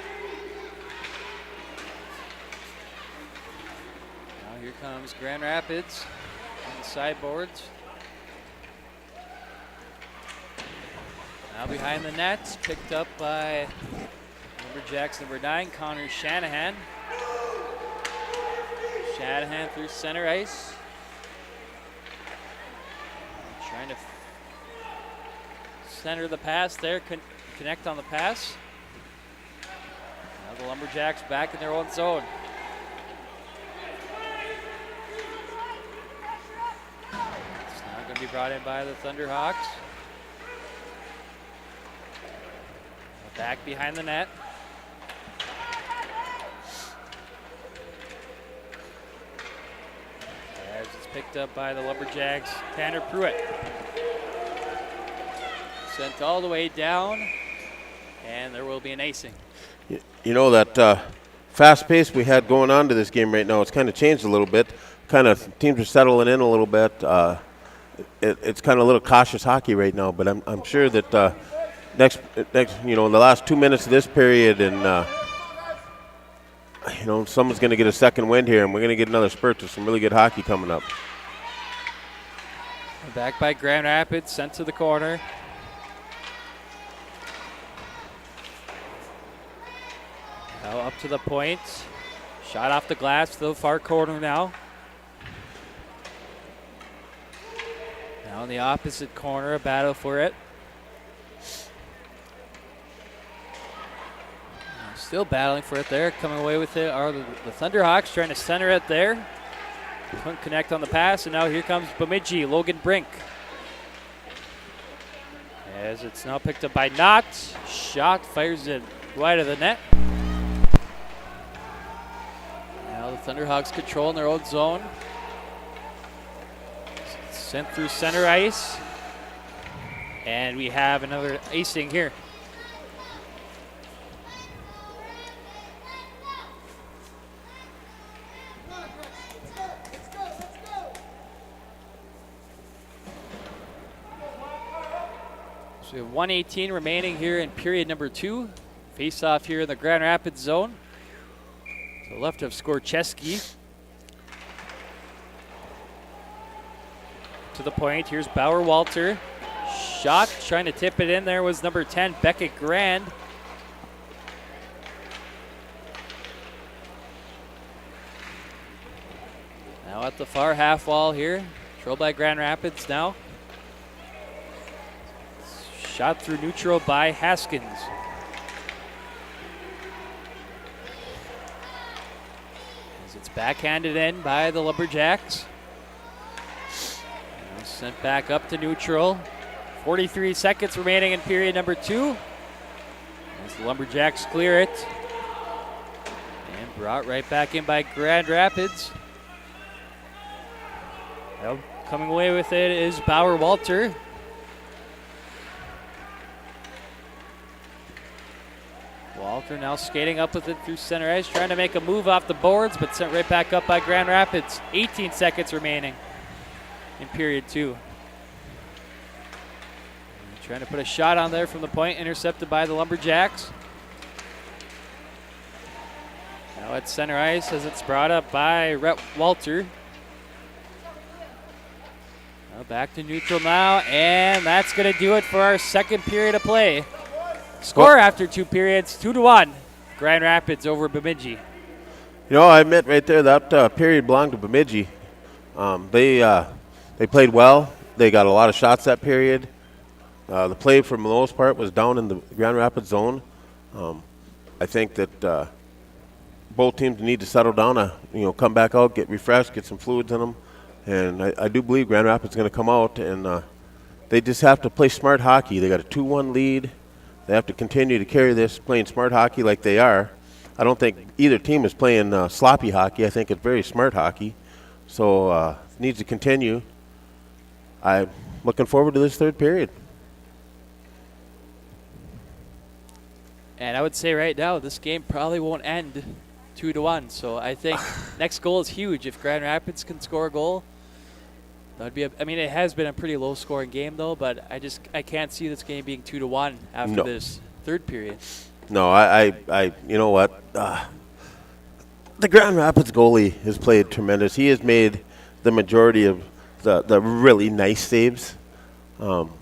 Now here comes Grand Rapids on the sideboards. Now behind the net, picked up by Lumberjacks number 9, Connor Shanahan. Shanahan through center ice. Trying to center the pass there, connect on the pass. Now the Lumberjacks back in their own zone. It's now going to be brought in by the Thunderhawks. Back behind the net. As it's picked up by the Lumberjacks, Tanner Pruitt. Sent all the way down, and there will be an icing. That fast pace we had going on to this game right now, it's kind of changed a little bit. teams are settling in a little bit. It's kind of a little cautious hockey right now, but I'm sure that next in the last 2 minutes of this period, and someone's going to get a second wind here, and we're going to get another spurt of some really good hockey coming up. Back by Grand Rapids, sent to the corner. Now up to the point. Shot off the glass to the far corner now. Now in the opposite corner, a battle for it. Still battling for it there. Coming away with it are the Thunderhawks trying to center it there. Couldn't connect on the pass, and now here comes Bemidji, Logan Brink. As it's now picked up by Knott. Shot fires it wide of the net. Now the Thunderhawks controlling their own zone. Sent through center ice. And we have another icing here. So we have 1:18 remaining here in period number 2. Face off here in the Grand Rapids zone. To the left of Skorcheski. To the point, here's Bauer Walter. Shot, trying to tip it in there was number 10, Beckett Grand. Now at the far half wall here. Controlled by Grand Rapids now. Shot through neutral by Haskins. As it's backhanded in by the Lumberjacks. Now sent back up to neutral. 43 seconds remaining in period number 2. As the Lumberjacks clear it. And brought right back in by Grand Rapids. Now coming away with it is Bauer Walter. Walter now skating up with it through center ice, trying to make a move off the boards, but sent right back up by Grand Rapids. 18 seconds remaining in period 2. Trying to put a shot on there from the point, intercepted by the Lumberjacks. Now at center ice as it's brought up by Rhett Walter. Now back to neutral now, and that's going to do it for our second period of play. Score after 2 periods, 2-1. Grand Rapids over Bemidji. I admit right there that period belonged to Bemidji. They played well. They got a lot of shots that period. The play for the most part was down in the Grand Rapids zone. I think that both teams need to settle down, come back out, get refreshed, get some fluids in them. And I do believe Grand Rapids is going to come out, and they just have to play smart hockey. They got a 2-1 lead. They have to continue to carry this, playing smart hockey like they are. I don't think either team is playing sloppy hockey. I think it's very smart hockey. So it needs to continue. I'm looking forward to this third period. And I would say right now, this game probably won't end 2-1. So I think next goal is huge. If Grand Rapids can score a goal, that would be it has been a pretty low-scoring game, though, but I can't see this game being 2-1 after this third period. No, I you know what? The Grand Rapids goalie has played tremendous. He has made the majority of the really nice saves. Some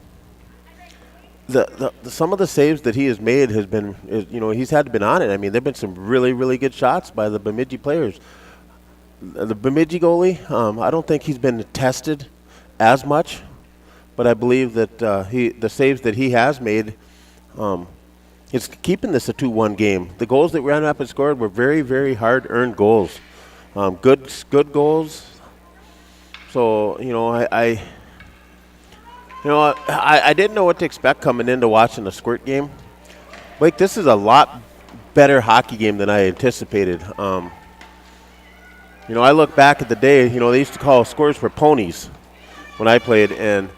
of the saves that he has made has been, he's had to been on it. I mean, there've been some really, really good shots by the Bemidji players. The Bemidji goalie, I don't think he's been tested as much, but I believe that the saves that he has made is keeping this a 2-1 game. The goals that Grand Rapids scored were very, very hard-earned goals, good goals. So I didn't know what to expect coming into watching the Squirt game. Blake, this is a lot better hockey game than I anticipated. I look back at the day, they used to call scores for ponies when I played, and,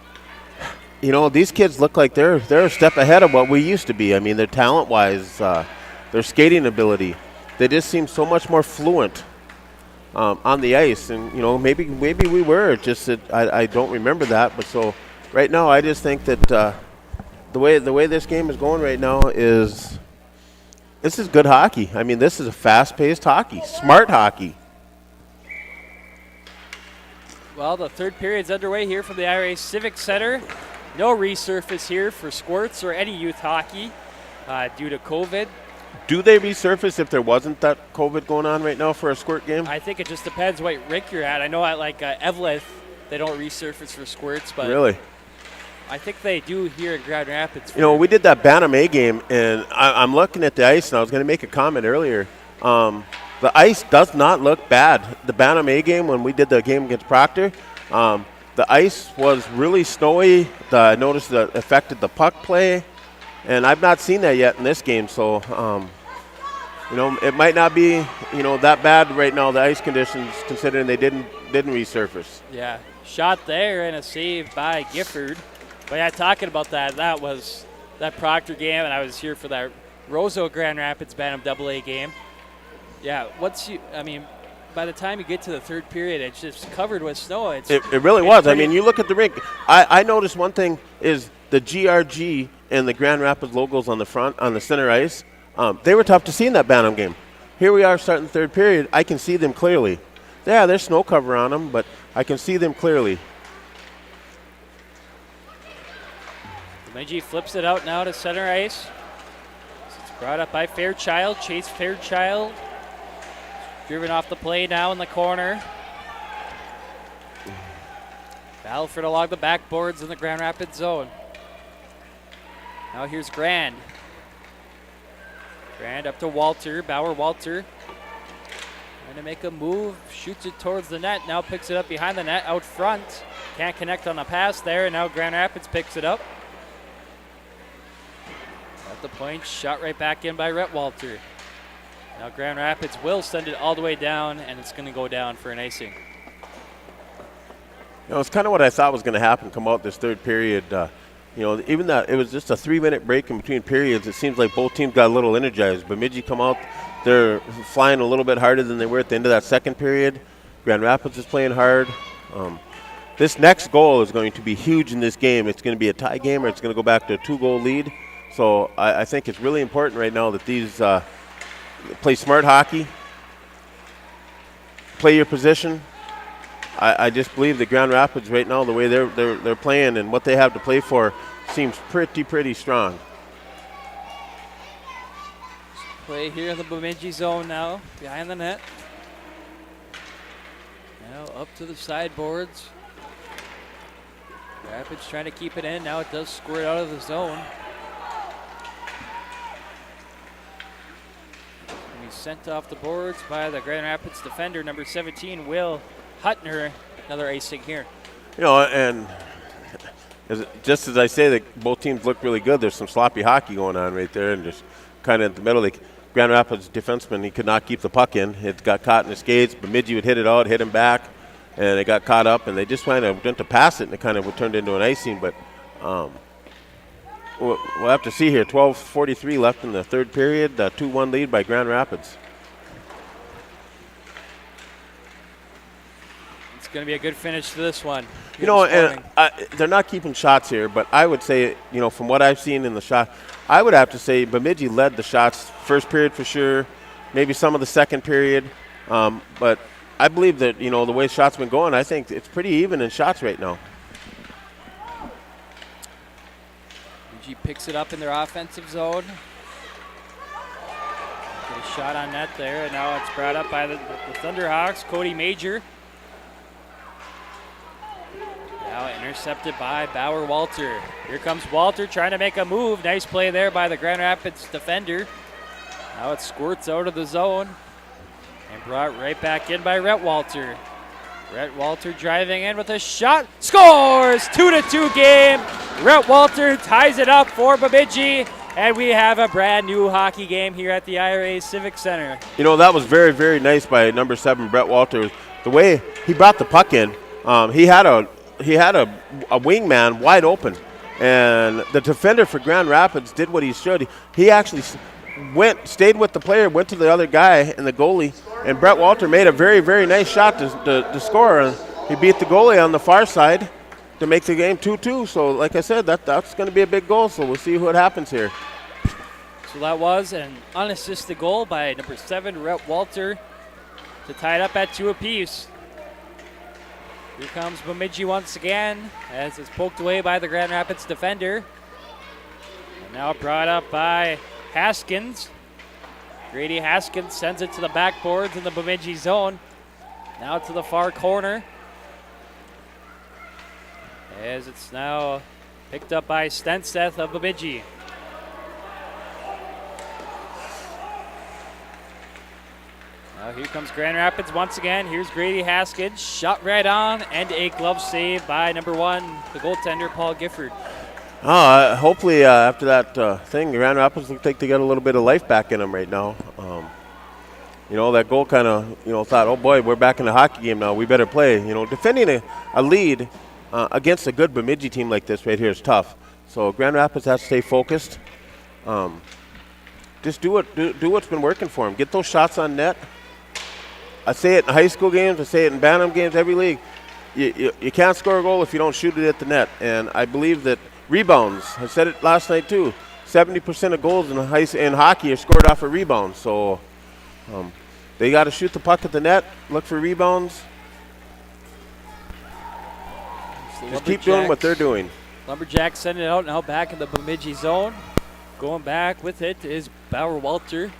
these kids look like they're a step ahead of what we used to be. I mean, their talent-wise, their skating ability, they just seem so much more fluent. on the ice. And, maybe we were, just that I don't remember that. But so right now I just think that the way this game is going right now is this is good hockey. I mean, this is a fast-paced hockey, smart hockey. Well, the third period's underway here from the IRA Civic Center. No resurface here for Squirts or any youth hockey due to COVID. Do they resurface if there wasn't that COVID going on right now for a Squirt game? I think it just depends what rink you're at. I know at Eveleth, they don't resurface for Squirts, but really, I think they do here in Grand Rapids. We did that Bantam A game, and I'm looking at the ice, and I was going to make a comment earlier. The ice does not look bad. The Bantam A game, when we did the game against Proctor, the ice was really snowy. I noticed that it affected the puck play, and I've not seen that yet in this game. So, it might not be, that bad right now, the ice conditions, considering they didn't resurface. Yeah, shot there and a save by Gifford. But yeah, talking about that was that Proctor game, and I was here for that Roseau Grand Rapids Bantam AA game. Yeah, by the time you get to the third period, it's just covered with snow. It really was. I mean, you look at the rink. I noticed one thing is the GRG and the Grand Rapids logos on the front, on the center ice, they were tough to see in that Bantam game. Here we are starting the third period. I can see them clearly. Yeah, there's snow cover on them, but I can see them clearly. Bemidji flips it out now to center ice. It's brought up by Fairchild. Chase Fairchild. Driven off the play now in the corner. Balford along the backboards in the Grand Rapids zone. Now here's Grand. Grand up to Walter. Bauer Walter. Trying to make a move. Shoots it towards the net. Now picks it up behind the net out front. Can't connect on the pass there. And now Grand Rapids picks it up. At the point. Shot right back in by Rhett Walter. Now Grand Rapids will send it all the way down, and it's going to go down for an icing. It's kind of what I thought was going to happen come out this third period. Even that it was just a 3-minute break in between periods, it seems like both teams got a little energized. Bemidji come out, they're flying a little bit harder than they were at the end of that second period. Grand Rapids is playing hard. This next goal is going to be huge in this game. It's going to be a tie game, or it's going to go back to a 2-goal lead. So I think it's really important right now that these play smart hockey, play your position. I just believe that Grand Rapids right now, the way they're playing and what they have to play for, seems pretty strong. Play here in the Bemidji zone now, behind the net. Now up to the sideboards. Rapids trying to keep it in. Now it does squirt out of the zone. Sent off the boards by the Grand Rapids defender, number 17, Will Hutner. Another icing here. And just as I say that both teams look really good, there's some sloppy hockey going on right there, and just kind of in the middle. Grand Rapids defenseman, he could not keep the puck in. It got caught in his skates. Bemidji would hit it out, hit him back, and it got caught up, and they just kind of went to pass it, and it kind of turned into an icing. But we'll have to see here. 12:43 left in the third period. 2-1 lead by Grand Rapids. It's going to be a good finish to this one. And they're not keeping shots here, but I would say, from what I've seen in the shot, I would have to say Bemidji led the shots first period for sure, maybe some of the second period. But I believe that, the way shots been going, I think it's pretty even in shots right now. Bemidji picks it up in their offensive zone. Get a shot on net there, and now it's brought up by the Thunderhawks, Cody Major. Now intercepted by Bauer Walter. Here comes Walter trying to make a move. Nice play there by the Grand Rapids defender. Now it squirts out of the zone and brought right back in by Rhett Walter. Rhett Walter driving in with a shot. Scores! 2-2 game. Rhett Walter ties it up for Bemidji. And we have a brand new hockey game here at the IRA Civic Center. That was very, very nice by number 7, Brett Walter. The way he brought the puck in, he had a wingman wide open, and the defender for Grand Rapids did what he should. He actually stayed with the player, went to the other guy and the goalie, and Brett Walter made a very, very nice shot to score. He beat the goalie on the far side to make the game 2-2. So, like I said, that's going to be a big goal. So we'll see what happens here. So that was an unassisted goal by number 7, Brett Walter, to tie it up at 2 apiece. Here comes Bemidji once again as it's poked away by the Grand Rapids defender. And now brought up by Haskins. Grady Haskins sends it to the backboards in the Bemidji zone. Now to the far corner. As it's now picked up by Stensteth of Bemidji. Now here comes Grand Rapids once again. Here's Grady Haskins. Shot right on and a glove save by number 1, the goaltender, Paul Gifford. Hopefully after that thing, Grand Rapids look like they got a little bit of life back in them right now. That goal kind of, thought, oh boy, we're back in the hockey game now. We better play. Defending a lead against a good Bemidji team like this right here is tough. So Grand Rapids has to stay focused. Just do what's been working for them. Get those shots on net. I say it in high school games. I say it in Bantam games. Every league, you can't score a goal if you don't shoot it at the net. And I believe that rebounds. I said it last night too. 70% of goals in hockey are scored off of rebounds. So they got to shoot the puck at the net. Look for rebounds. Just keep doing what they're doing. Lumberjacks send it out now back in the Bemidji zone. Going back with it is Bauer Walter.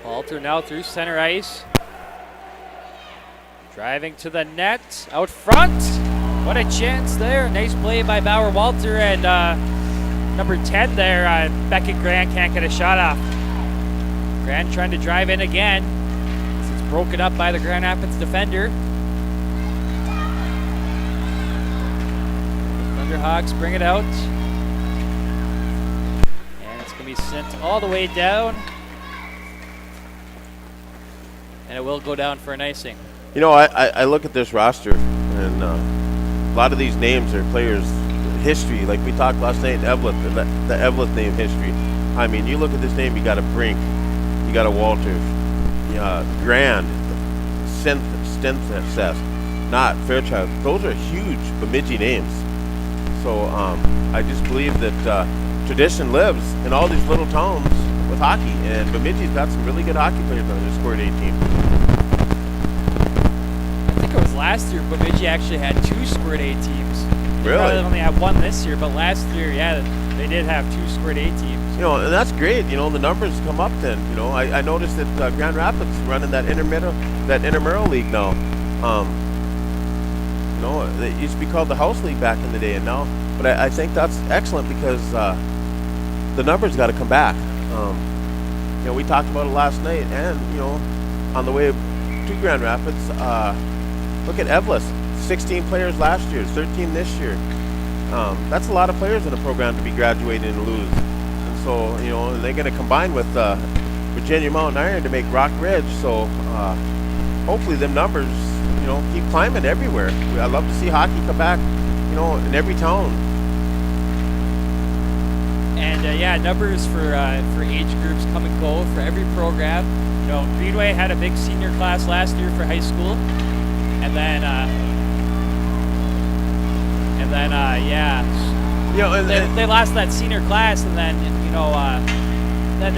Walter now through center ice. Driving to the net. Out front. What a chance there. Nice play by Bauer Walter. And number 10 there, Beckett Grant can't get a shot off. Grant trying to drive in again. It's broken up by the Grand Rapids defender. Thunderhawks bring it out. And it's going to be sent all the way down. And it will go down for an icing. I look at this roster, and a lot of these names are players' history. Like we talked last night in Eveleth, the Eveleth name history. I mean, you look at this name, you got a Brink, you got a Walter, Grand, Seth, not Fairchild. Those are huge Bemidji names. So I just believe that tradition lives in all these little towns with hockey, and Bemidji's got some really good hockey players on their Squirt 18. I think it was last year Bemidji actually had 2 Squirt A teams. They really? probably only had 1 this year, but last year, yeah, they did have 2 Squirt A teams. And that's great. The numbers come up then. I noticed that Grand Rapids running that intramural league now. It used to be called the House League back in the day, and now. But I think that's excellent because the numbers got to come back. We talked about it last night, and on the way to Grand Rapids, look at Eveleth, 16 players last year, 13 this year. That's a lot of players in the program to be graduating and lose. And so, they're going to combine with Virginia Mountain Iron to make Rock Ridge. So hopefully them numbers, keep climbing everywhere. I'd love to see hockey come back, in every town. And numbers for age groups come and go for every program. Greenway had a big senior class last year for high school, and then they lost that senior class, and then then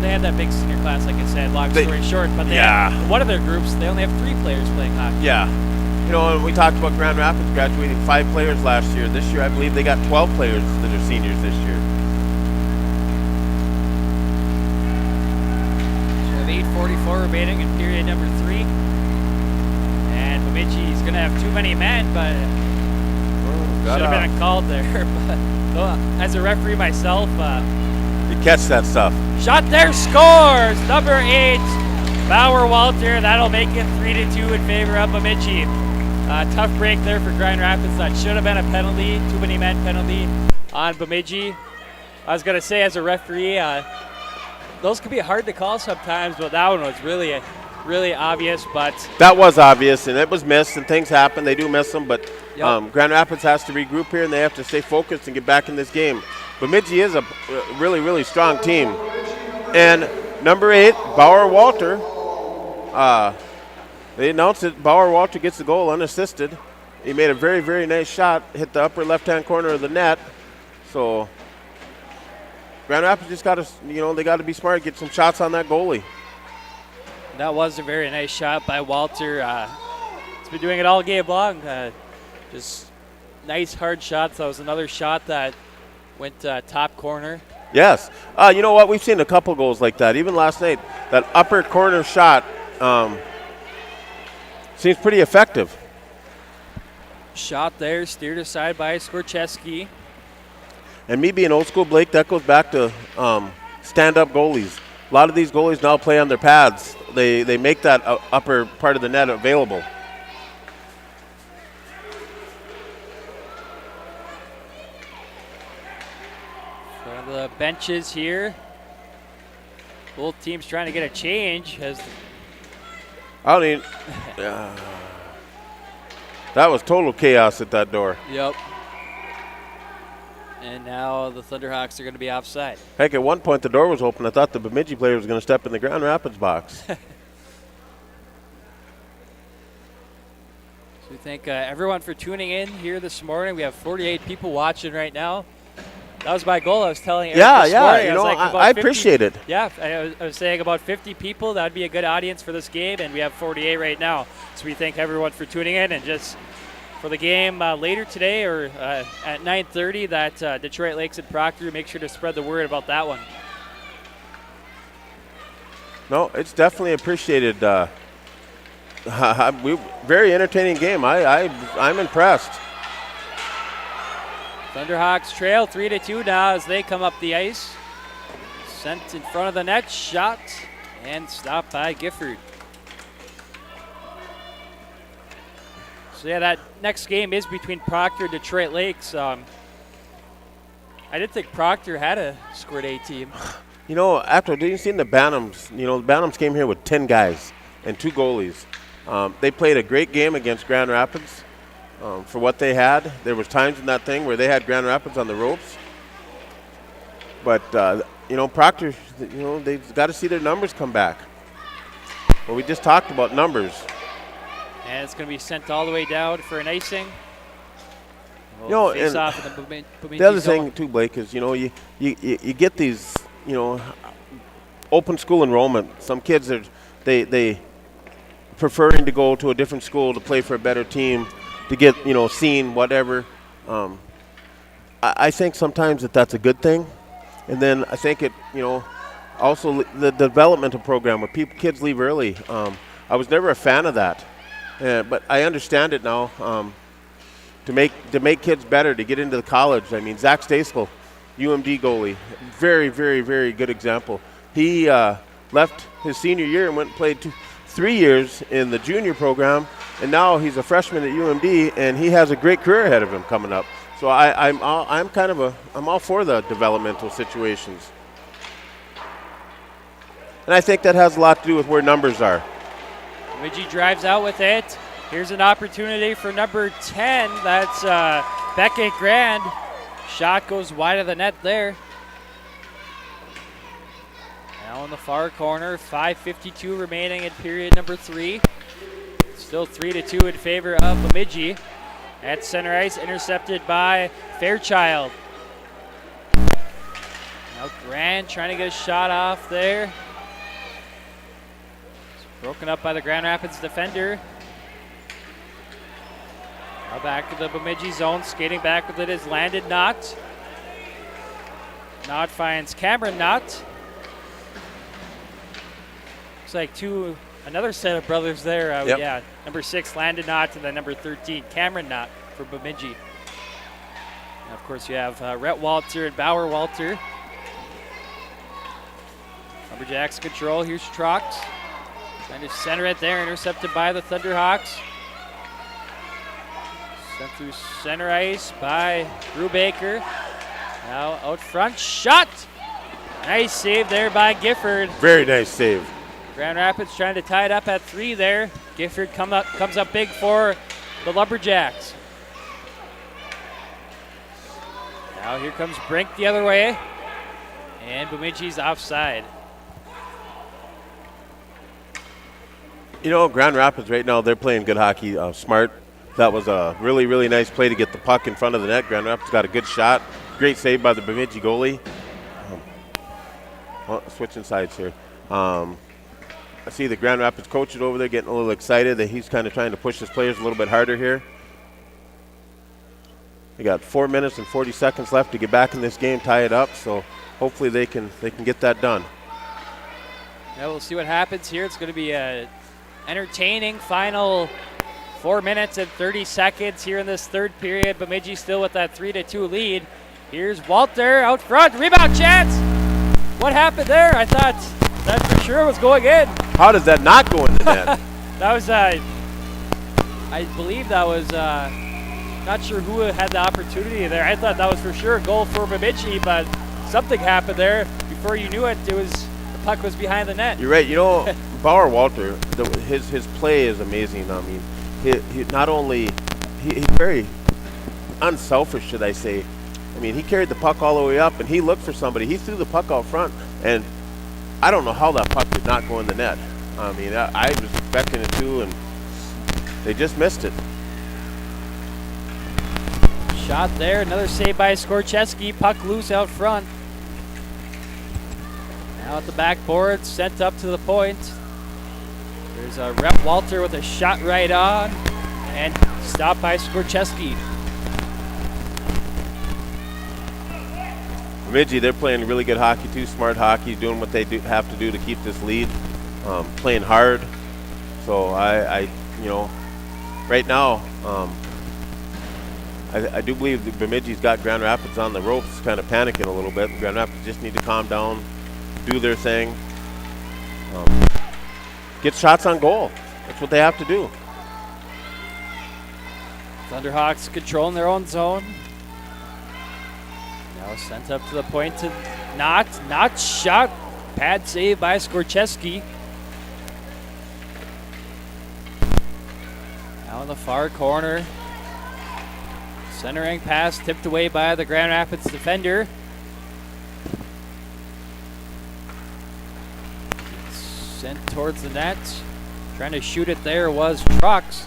they had that big senior class, like I said. Long story short, but they had, one of their groups, they only have 3 players playing hockey. Yeah. And we talked about Grand Rapids graduating 5 players last year. This year, I believe they got 12 players that are seniors this year. So we have 8:44 remaining in period number 3. And Bemidji is going to have too many men, but should have been a call there. But as a referee myself, you catch that stuff. Shot there, scores! Number 8, Bauer Walter. That'll make it 3-2 in favor of Bemidji. Tough break there for Grand Rapids. That should have been a penalty, too many men penalty on Bemidji. I was going to say, as a referee, those could be hard to call sometimes, but that one was really really obvious, but That was obvious, and it was missed, and things happen. They do miss them, but Yep. Grand Rapids has to regroup here, and they have to stay focused and get back in this game. Bemidji is a really, really strong team. And number 8, Bauer Walter, they announced that Bauer Walter gets the goal unassisted. He made a very, very nice shot, hit the upper left-hand corner of the net. So Grand Rapids just got to, they got to be smart, get some shots on that goalie. that was a very nice shot by Walter. He's been doing it all game long. Just nice hard shots. That was another shot that went top corner. Yes. You know what? We've seen a couple goals like that. Even last night, that upper corner shot seems pretty effective. Shot there, steered aside by Squirt. And me being old school, Blake, that goes back to stand-up goalies. A lot of these goalies now play on their pads. They make that upper part of the net available. For the benches here, both teams trying to get a change. I mean, that was total chaos at that door. Yep. And now the Thunderhawks are going to be offside. Heck, at one point the door was open. I thought the Bemidji player was going to step in the Grand Rapids box. So we thank everyone for tuning in here this morning. We have 48 people watching right now. That was my goal. I was telling Eric this morning. I appreciate it. Yeah, I was saying about 50 people. That would be a good audience for this game, and we have 48 right now. So we thank everyone for tuning in, and just for the game later today or at 9:30, that Detroit Lakes and Proctor, make sure to spread the word about that one. No, it's definitely appreciated. Very entertaining game. I'm impressed. Thunderhawks trail 3-2 now as they come up the ice. Sent in front of the net, shot, and stopped by Gifford. So yeah, that next game is between Proctor and Detroit Lakes. I didn't think Proctor had a Squirt A team. After you seen the Bantams, the Bantams came here with 10 guys and 2 goalies. They played a great game against Grand Rapids. For what they had, there was times in that thing where they had Grand Rapids on the ropes. But Proctor, they've got to see their numbers come back. Well, we just talked about numbers. And it's going to be sent all the way down for an icing. And off in the the other thing too, Blake, is you get these open school enrollment. Some kids they preferring to go to a different school to play for a better team, to get seen, whatever. I think sometimes that's a good thing, and then I think it also the developmental program where kids leave early. I was never a fan of that, but I understand it now. To make kids better, to get into the college. I mean, Zach Stayskull, UMD goalie, very, very, very good example. He left his senior year and went and played 3 years in the junior program, and now he's a freshman at UMD, and he has a great career ahead of him coming up. So I'm all for the developmental situations, and I think that has a lot to do with where numbers are. Bemidji drives out with it. Here's an opportunity for number 10. That's Beckett Grand. Shot goes wide of the net there. Now in the far corner, 5:52 remaining in period number 3. Still 3-2 in favor of Bemidji. At center ice, intercepted by Fairchild. Now Grand trying to get a shot off there. It's broken up by the Grand Rapids defender. Now back to the Bemidji zone, skating back with it is Landon Knott. Knott finds Cameron Knott. Looks like another set of brothers there. Yep. Yeah, number 6, Landon Knott, and then number 13, Cameron Knott for Bemidji. And of course, you have Rhett Walter and Bauer Walter. Lumberjacks control. Here's Trox. Trying to center it there, intercepted by the Thunderhawks. Sent through center ice by Brubaker. Now out front, shot! Nice save there by Gifford. Very nice save. Grand Rapids trying to tie it up at 3 there. Gifford comes up big for the Lumberjacks. Now here comes Brink the other way. And Bemidji's offside. You know, Grand Rapids right now, they're playing good hockey. Smart. That was a really, really nice play to get the puck in front of the net. Grand Rapids got a good shot. Great save by the Bemidji goalie. Switching sides here. I see the Grand Rapids coach is over there getting a little excited that he's kind of trying to push his players a little bit harder here. We got 4 minutes and 40 seconds left to get back in this game, tie it up. So hopefully they can get that done. Yeah, we'll see what happens here. It's going to be a entertaining final 4 minutes and 30 seconds here in this third period. Bemidji still with that 3-2 lead. Here's Walter out front, rebound chance. What happened there? I thought that for sure was going in. How does that not go in the net? That was, I believe that was, not sure who had the opportunity there. I thought that was for sure a goal for Bemidji, but something happened there. Before you knew it, the puck was behind the net. You're right. You know, Bauer Walter, his play is amazing. I mean, he not only he's very unselfish, should I say. I mean, he carried the puck all the way up, and he looked for somebody. He threw the puck out front, and I don't know how that puck did not go in the net. I mean, I was expecting it to, and they just missed it. Shot there, another save by Skorcheski. Puck loose out front. Now at the backboard, sent up to the point. There's a Rep Walter with a shot right on, and stopped by Skorcheski. Bemidji, they're playing really good hockey too, smart hockey, doing what they have to do to keep this lead, playing hard. So I you know, right now, I do believe that Bemidji's got Grand Rapids on the ropes, kind of panicking a little bit. Grand Rapids just need to calm down, do their thing, get shots on goal. That's what they have to do. Thunderhawks controlling their own zone. Now sent up to the point to not shot. Pad save by Skorcheski. Now in the far corner. Centering pass tipped away by the Grand Rapids defender. Sent towards the net. Trying to shoot it there was Trucks.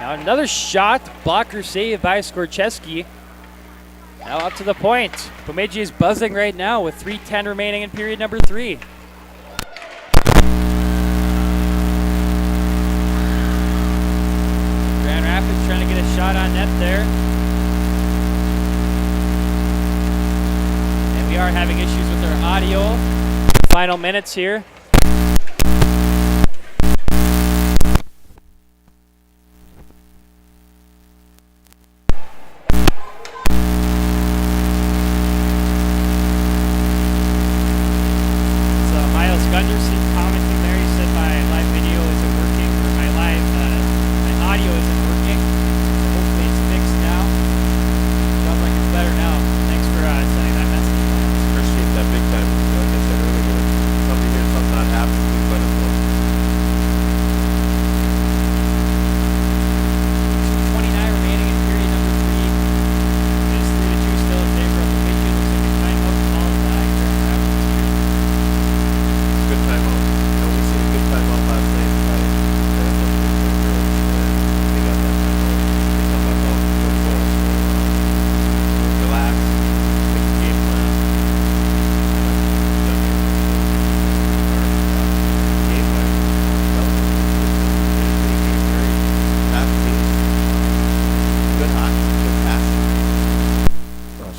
Now another shot. Blocker save by Skorcheski. Now up to the point. Bemidji is buzzing right now with 3:10 remaining in period number 3. Grand Rapids trying to get a shot on net there. And we are having issues with our audio. Final minutes here.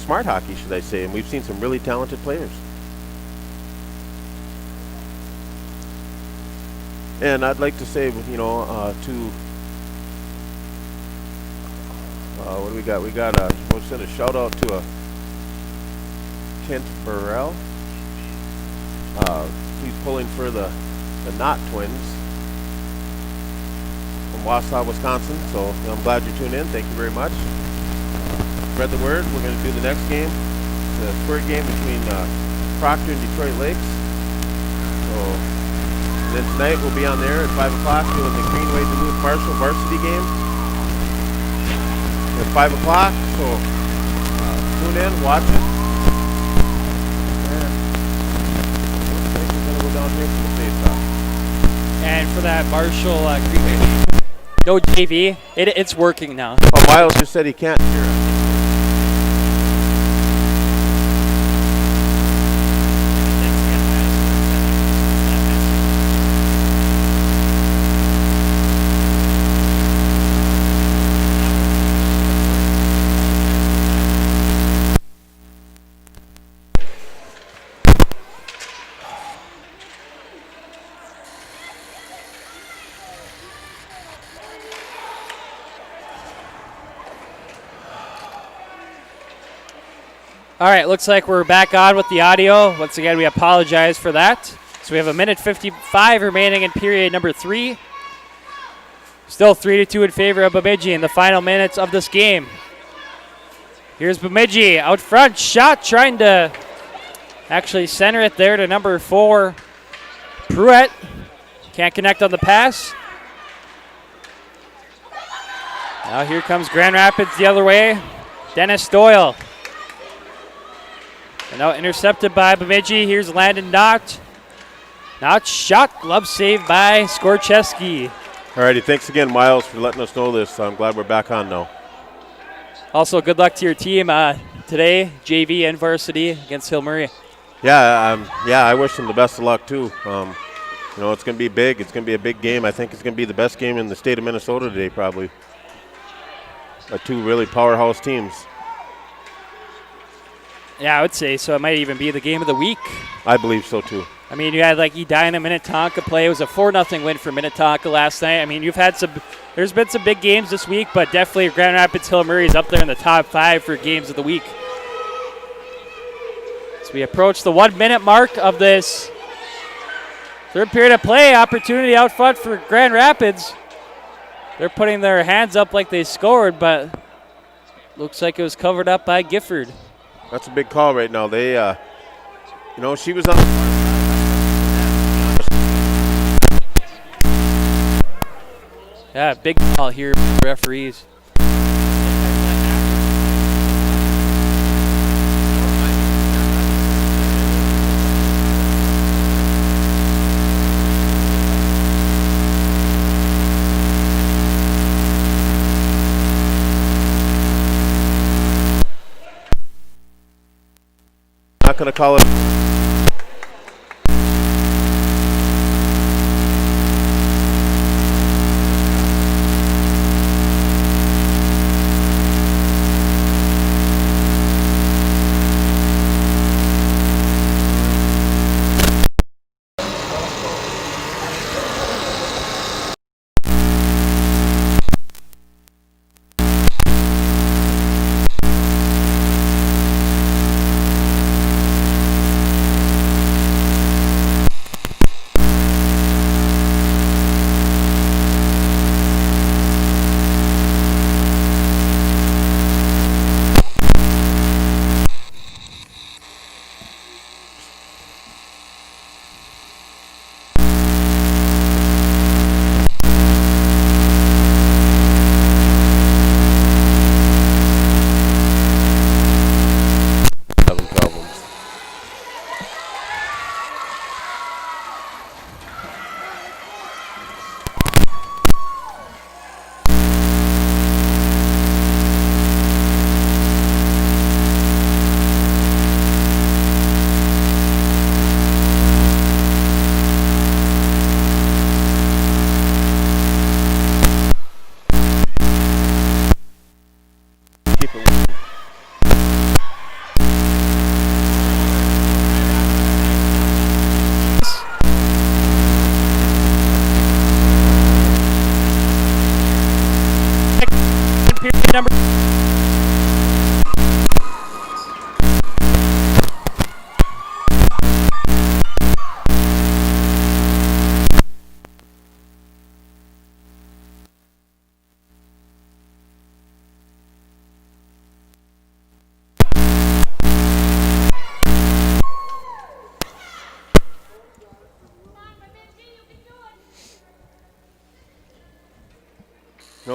Smart hockey, should I say, and we've seen some really talented players. And I'd like to say, you know, what do we got? We got we'll send a shout out to Kent Burrell. He's pulling for the Knott twins from Wausau, Wisconsin. So I'm glad you're tuned in. Thank you very much. Spread the word. We're going to do the next game, the Squirt game between Proctor and Detroit Lakes. So And then tonight we'll be on there at 5 o'clock doing the Greenway Duluth Marshall varsity game at 5 o'clock. So tune in, watch it. And looks like we're going to go down here for the face-off. And for that Marshall Greenway, no JV. It's working now. Oh, Miles just said he can't hear us. All right, looks like we're back on with the audio. Once again, we apologize for that. So we have a minute 55 remaining in period number 3. Still 3-2 in favor of Bemidji in the final minutes of this game. Here's Bemidji out front, shot trying to actually center it there to number 4, Pruitt. Can't connect on the pass. Now here comes Grand Rapids the other way. Dennis Doyle. And now intercepted by Bemidji. Here's Landon Knott. Knott shot, glove saved by Skorcheski. Alrighty, thanks again, Miles, for letting us know this. I'm glad we're back on now. Also, good luck to your team today, JV and varsity against Hill Murray. Yeah, I wish them the best of luck too. It's going to be big. It's going to be a big game. I think it's going to be the best game in the state of Minnesota today, probably. Two really powerhouse teams. Yeah, I would say so. It might even be the game of the week. I believe so too. I mean, you had like Edina Minnetonka play. It was a 4-0 win for Minnetonka last night. I mean, there's been some big games this week, but definitely Grand Rapids Hill Murray is up there in the top 5 for games of the week. So we approach the 1-minute mark of this third period of play. Opportunity out front for Grand Rapids. They're putting their hands up like they scored, but looks like it was covered up by Gifford. That's a big call right now. They, she was on. Yeah, big call here, referees. Not going to call it.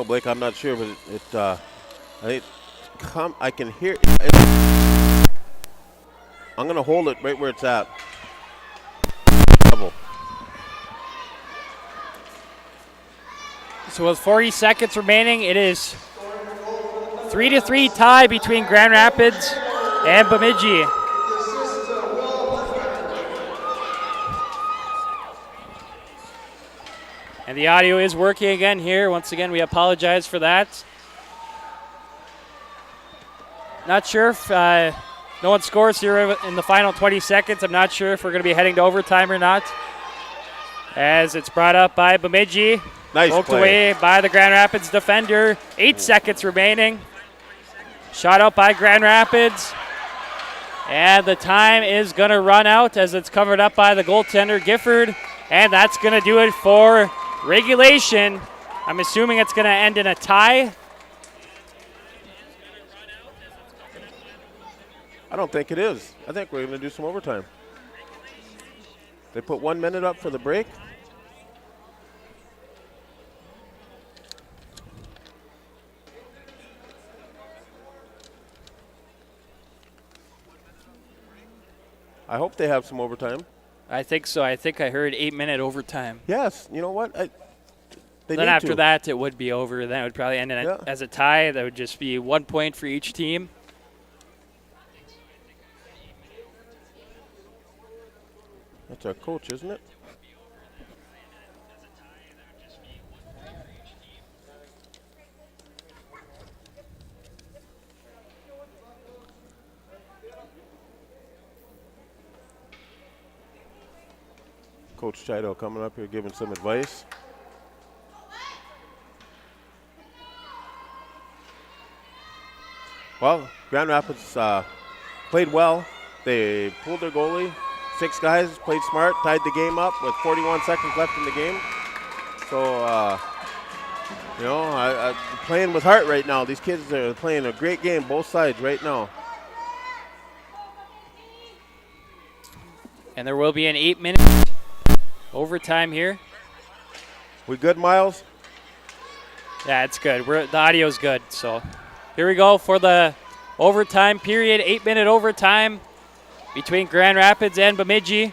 know, Blake. I'm not sure, but I can hear. I'm gonna hold it right where it's at. Double. So with 40 seconds remaining, it is 3-3 tie between Grand Rapids and Bemidji. And the audio is working again here. Once again, we apologize for that. Not sure if no one scores here in the final 20 seconds. I'm not sure if we're going to be heading to overtime or not. As it's brought up by Bemidji. Nice poked play. away by the Grand Rapids defender. 8 seconds remaining. Shot out by Grand Rapids. And the time is going to run out as it's covered up by the goaltender, Gifford. And that's going to do it for regulation. I'm assuming it's going to end in a tie. I don't think it is. I think we're going to do some overtime. They put 1 minute up for the break. I hope they have some overtime. I think so. I think I heard 8-minute overtime. Yes. You know what? They Then need after to. that, it would be over. Then it would probably end as a tie. That would just be 1 point for each team. That's our coach, isn't it? Coach Chido coming up here giving some advice. Well, Grand Rapids played well. They pulled their goalie. 6 guys played smart, tied the game up with 41 seconds left in the game. So, playing with heart right now. These kids are playing a great game, both sides right now. And there will be an 8-minute overtime here. We good, Miles? Yeah, it's good. The audio's good. So here we go for the overtime period. 8-minute overtime between Grand Rapids and Bemidji.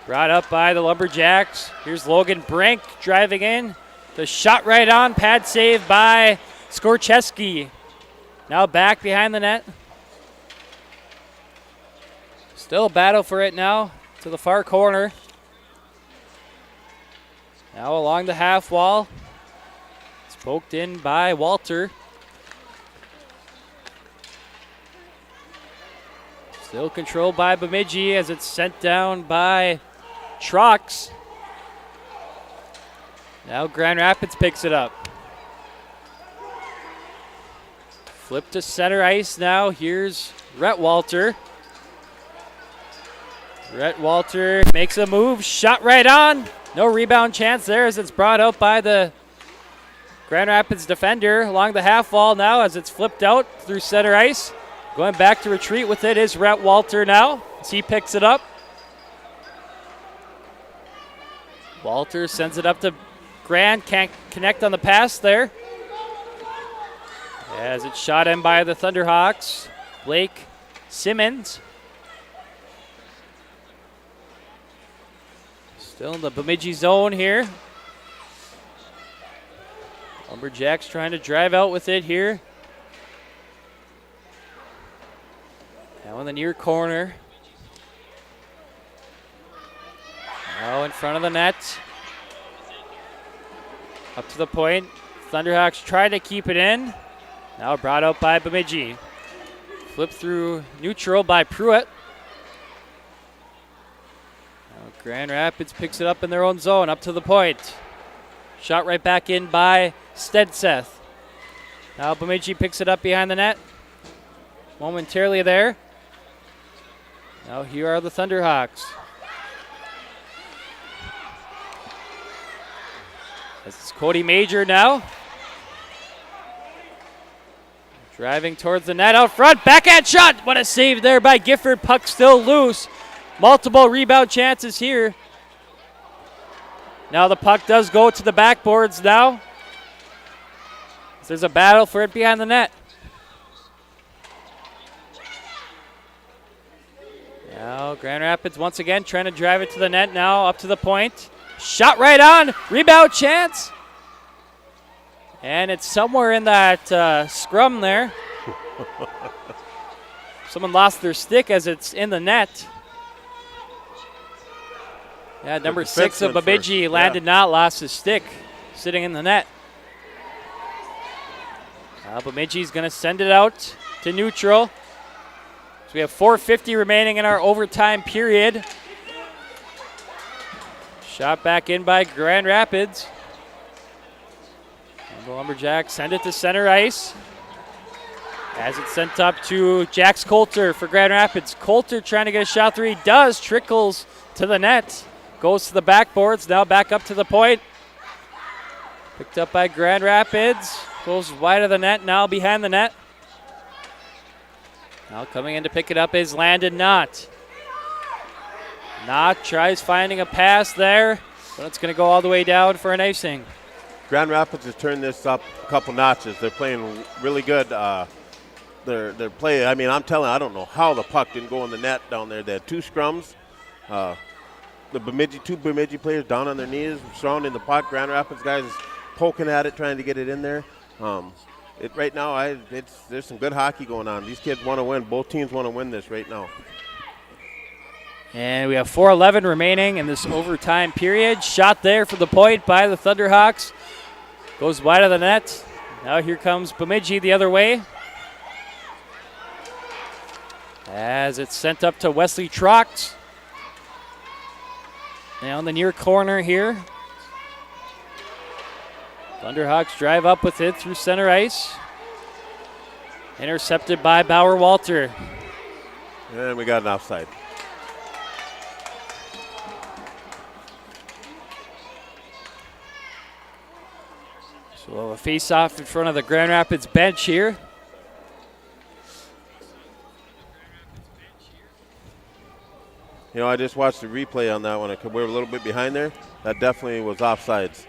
Brought up by the Lumberjacks. Here's Logan Brink driving in. The shot right on. Pad save by Skorcheski. Now back behind the net. Still a battle for it now to the far corner. Now along the half wall. It's poked in by Walter. Still controlled by Bemidji as it's sent down by Trox. Now Grand Rapids picks it up. Flip to center ice now. Here's Rhett Walter. Rhett Walter makes a move. Shot right on. No rebound chance there as it's brought out by the Grand Rapids defender along the half wall now as it's flipped out through center ice. Going back to retreat with it is Rhett Walter now as he picks it up. Walter sends it up to Grand. Can't connect on the pass there. As it's shot in by the Thunderhawks. Blake Simmons. Still in the Bemidji zone here. Lumberjacks trying to drive out with it here. Now in the near corner. Now in front of the net. Up to the point. Thunderhawks try to keep it in. Now brought out by Bemidji. Flip through neutral by Pruitt. Now Grand Rapids picks it up in their own zone. Up to the point. Shot right back in by Stedseth. Now Bemidji picks it up behind the net. Momentarily there. Now here are the Thunderhawks. This is Cody Major now. Driving towards the net out front. Backhand shot. What a save there by Gifford. Puck still loose. Multiple rebound chances here. Now the puck does go to the backboards now. There's a battle for it behind the net. Now Grand Rapids once again trying to drive it to the net now, up to the point. Shot right on, rebound chance. And it's somewhere in that scrum there. Someone lost their stick as it's in the net. Yeah, number 6 of Bemidji, Landon Knott, lost his stick, sitting in the net. Bemidji's going to send it out to neutral. So we have 4:50 remaining in our overtime period. Shot back in by Grand Rapids. And the Lumberjacks send it to center ice. As it's sent up to Jax Coulter for Grand Rapids. Coulter trying to get a shot three. Does. Trickles to the net. Goes to the backboards. Now back up to the point. Picked up by Grand Rapids. Goes wide of the net. Now behind the net. Now coming in to pick it up is Landon Knott. Knott tries finding a pass there, but it's going to go all the way down for an icing. Grand Rapids has turned this up a couple notches. They're playing really good. They're playing. I mean, I'm telling you, I don't know how the puck didn't go in the net down there. They had 2 scrums. The two Bemidji players down on their knees, surrounding the puck. Grand Rapids guys poking at it, trying to get it in there. Right now, there's some good hockey going on. These kids want to win. Both teams want to win this right now. And we have 4:11 remaining in this overtime period. Shot there for the point by the Thunderhawks. Goes wide of the net. Now here comes Bemidji the other way. As it's sent up to Wesley Trocht. Now in the near corner here. Thunderhawks drive up with it through center ice. Intercepted by Bauer Walter. And we got an offside. So we'll have a face-off in front of the Grand Rapids bench here. You know, I just watched the replay on that one. We were a little bit behind there. That definitely was offsides.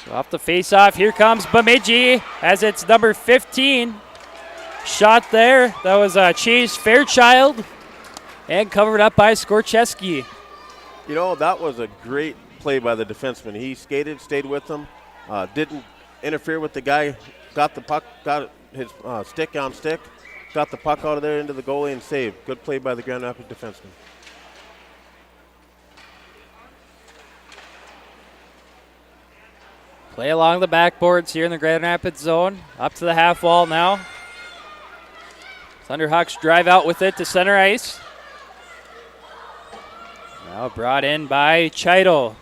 So off the face-off, here comes Bemidji as it's number 15. Shot there. That was Chase Fairchild. And covered up by Skorcheski. You know, that was a great play by the defenseman. He skated, stayed with them, didn't interfere with the guy, got the puck, got his stick on stick, got the puck out of there into the goalie and saved. Good play by the Grand Rapids defenseman. Play along the backboards here in the Grand Rapids zone. Up to the half wall now. Thunderhawks drive out with it to center ice. Now brought in by Chido.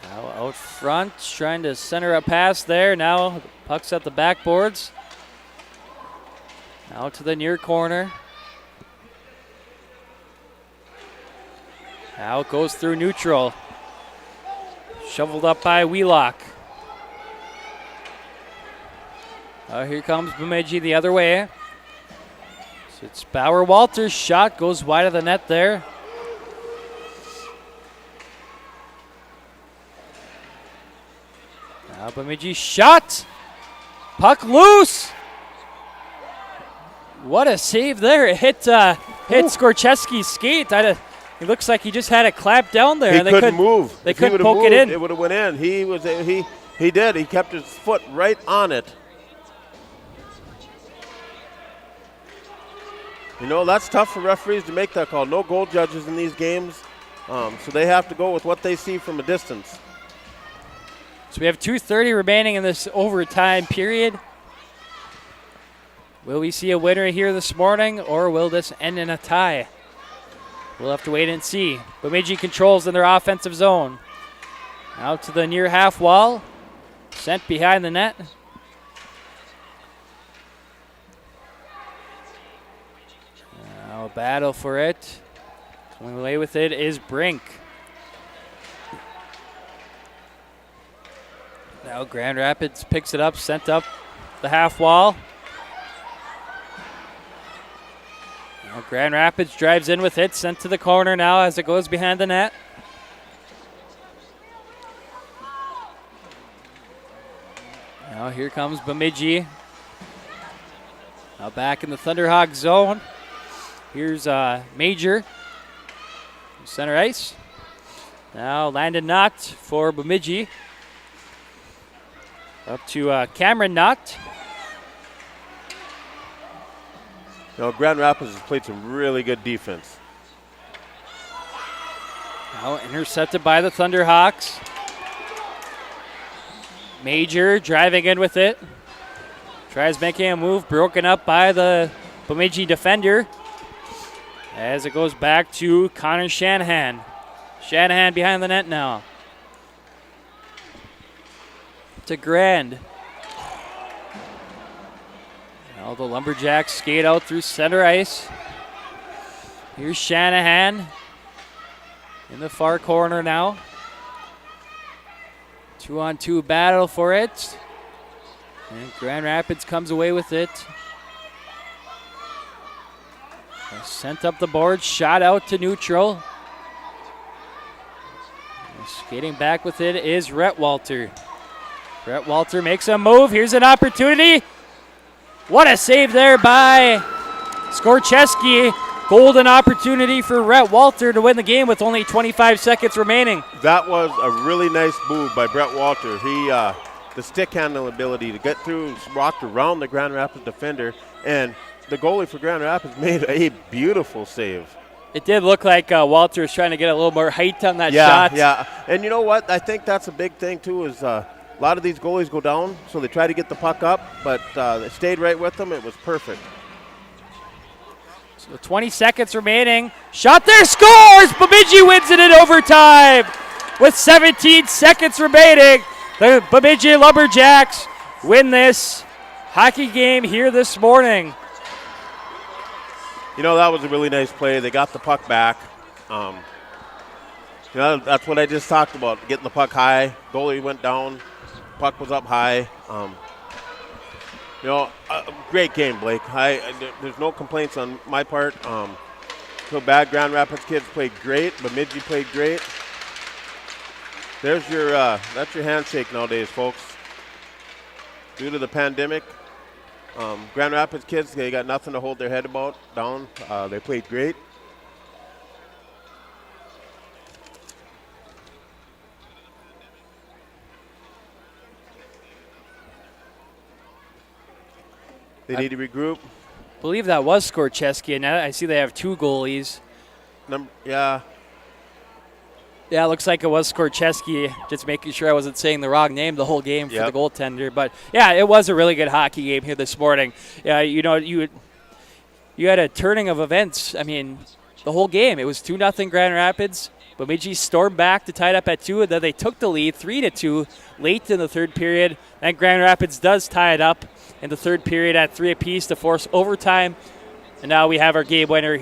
Now out front, trying to center a pass there. Now the puck's at the backboards. Now to the near corner. Now it goes through neutral. Shoveled up by Wheelock. Here comes Bemidji the other way. So it's Bauer Walters' shot, goes wide of the net there. Now Bemidji shot. Puck loose. What a save there. It hit Skorcheski's skate. It looks like he just had it clamped down there. He couldn't move. They couldn't poke it in. It would have went in. He did. He kept his foot right on it. You know, that's tough for referees to make that call. No goal judges in these games, so they have to go with what they see from a distance. So we have 2:30 remaining in this overtime period. Will we see a winner here this morning, or will this end in a tie? We'll have to wait and see. Bemidji controls in their offensive zone. Out to the near half wall. Sent behind the net. Now a battle for it. Coming away with it is Brink. Now Grand Rapids picks it up, sent up the half wall. Well, Grand Rapids drives in with it, sent to the corner now as it goes behind the net. Now here comes Bemidji. Now back in the Thunderhawk zone. Here's Major, center ice. Now Landon Nacht for Bemidji. Up to Cameron Nacht. Grand Rapids has played some really good defense. Now intercepted by the Thunderhawks. Major driving in with it. Tries making a move, broken up by the Bemidji defender. As it goes back to Connor Shanahan. Shanahan behind the net now. To Grand. Now the Lumberjacks skate out through center ice. Here's Shanahan in the far corner now. 2-on-2 battle for it. And Grand Rapids comes away with it. Sent up the board, shot out to neutral. Skating back with it is Rhett Walter. Rhett Walter makes a move. Here's an opportunity. What a save there by Skorcheski. Golden opportunity for Rhett Walter to win the game with only 25 seconds remaining. That was a really nice move by Brett Walter. He, the stick handling ability to get through, rocked around the Grand Rapids defender, and the goalie for Grand Rapids made a beautiful save. It did look like Walter was trying to get a little more height on that shot. Yeah, and you know what? I think that's a big thing, too, is a lot of these goalies go down, so they try to get the puck up, but it stayed right with them. It was perfect. So 20 seconds remaining. Shot there, scores! Bemidji wins it in overtime with 17 seconds remaining. The Bemidji Lumberjacks win this hockey game here this morning. That was a really nice play. They got the puck back. That's what I just talked about, getting the puck high. Goalie went down. Puck was up high. Great game, Blake. There's no complaints on my part. Feel bad. Grand Rapids kids played great. Bemidji played great. There's that's your handshake nowadays, folks. Due to the pandemic, Grand Rapids kids, they got nothing to hold their head down. They played great. They need to regroup. I believe that was Skorcheski, and now I see they have two goalies. Yeah, it looks like it was Skorcheski. Just making sure I wasn't saying the wrong name the whole game for the goaltender. But, yeah, it was a really good hockey game here this morning. Yeah, you had a turning of events. I mean, the whole game. It was 2-0 Grand Rapids. Bemidji stormed back to tie it up at 2, and then they took the lead 3-2 late in the third period. And Grand Rapids does tie it up in the third period at 3 apiece to force overtime. And now we have our game winner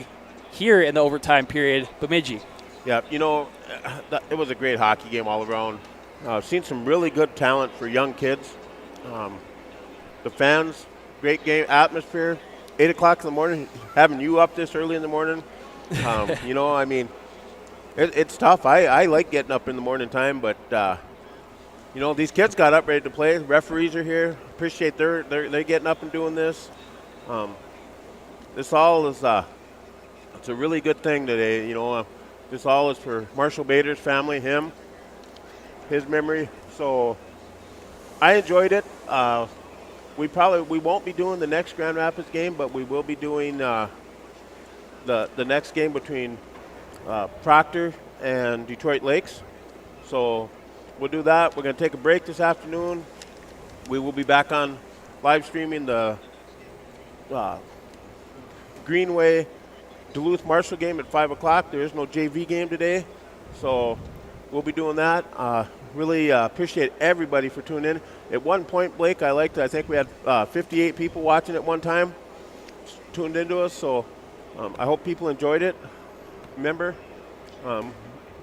here in the overtime period, Bemidji. Yeah, it was a great hockey game all around. I've seen some really good talent for young kids. The fans, great game atmosphere. 8 o'clock in the morning, having you up this early in the morning. It's tough. I like getting up in the morning time, but these kids got up ready to play. Referees are here. Appreciate they're getting up and doing this. This all is it's a really good thing today. This all is for Marshall Bader's family, his memory. So I enjoyed it. We won't be doing the next Grand Rapids game, but we will be doing the next game between Proctor and Detroit Lakes. So we'll do that. We're going to take a break this afternoon. We will be back on live streaming the Greenway Duluth Marshall game at 5 o'clock. There is no JV game today, so we'll be doing that. Really appreciate everybody for tuning in. At one point, Blake, I think we had 58 people watching at one time, tuned into us, so I hope people enjoyed it. Remember,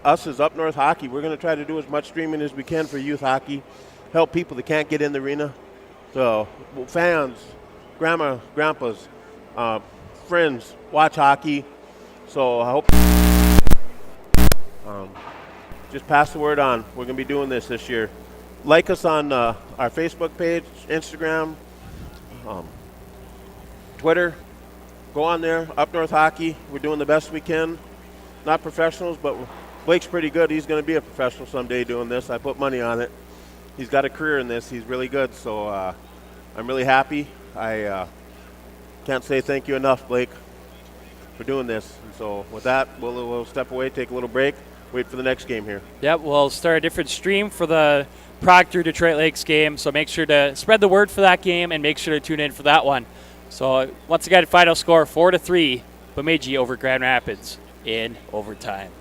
us as Up North Hockey, we're going to try to do as much streaming as we can for youth hockey, help people that can't get in the arena. So fans, grandmas, friends watch hockey. So I hope just pass the word on. We're going to be doing this year. Like us on our Facebook page, Instagram, Twitter. Go on there, Up North Hockey. We're doing the best we can. Not professionals, but Blake's pretty good. He's going to be a professional someday doing this. I put money on it. He's got a career in this. He's really good. So I'm really happy. I can't say thank you enough, Blake, for doing this. And so with that, we'll step away, take a little break, wait for the next game here. Yep, we'll start a different stream for the Proctor-Detroit Lakes game, so make sure to spread the word for that game and make sure to tune in for that one. So once again, final score 4-3, Bemidji over Grand Rapids in overtime.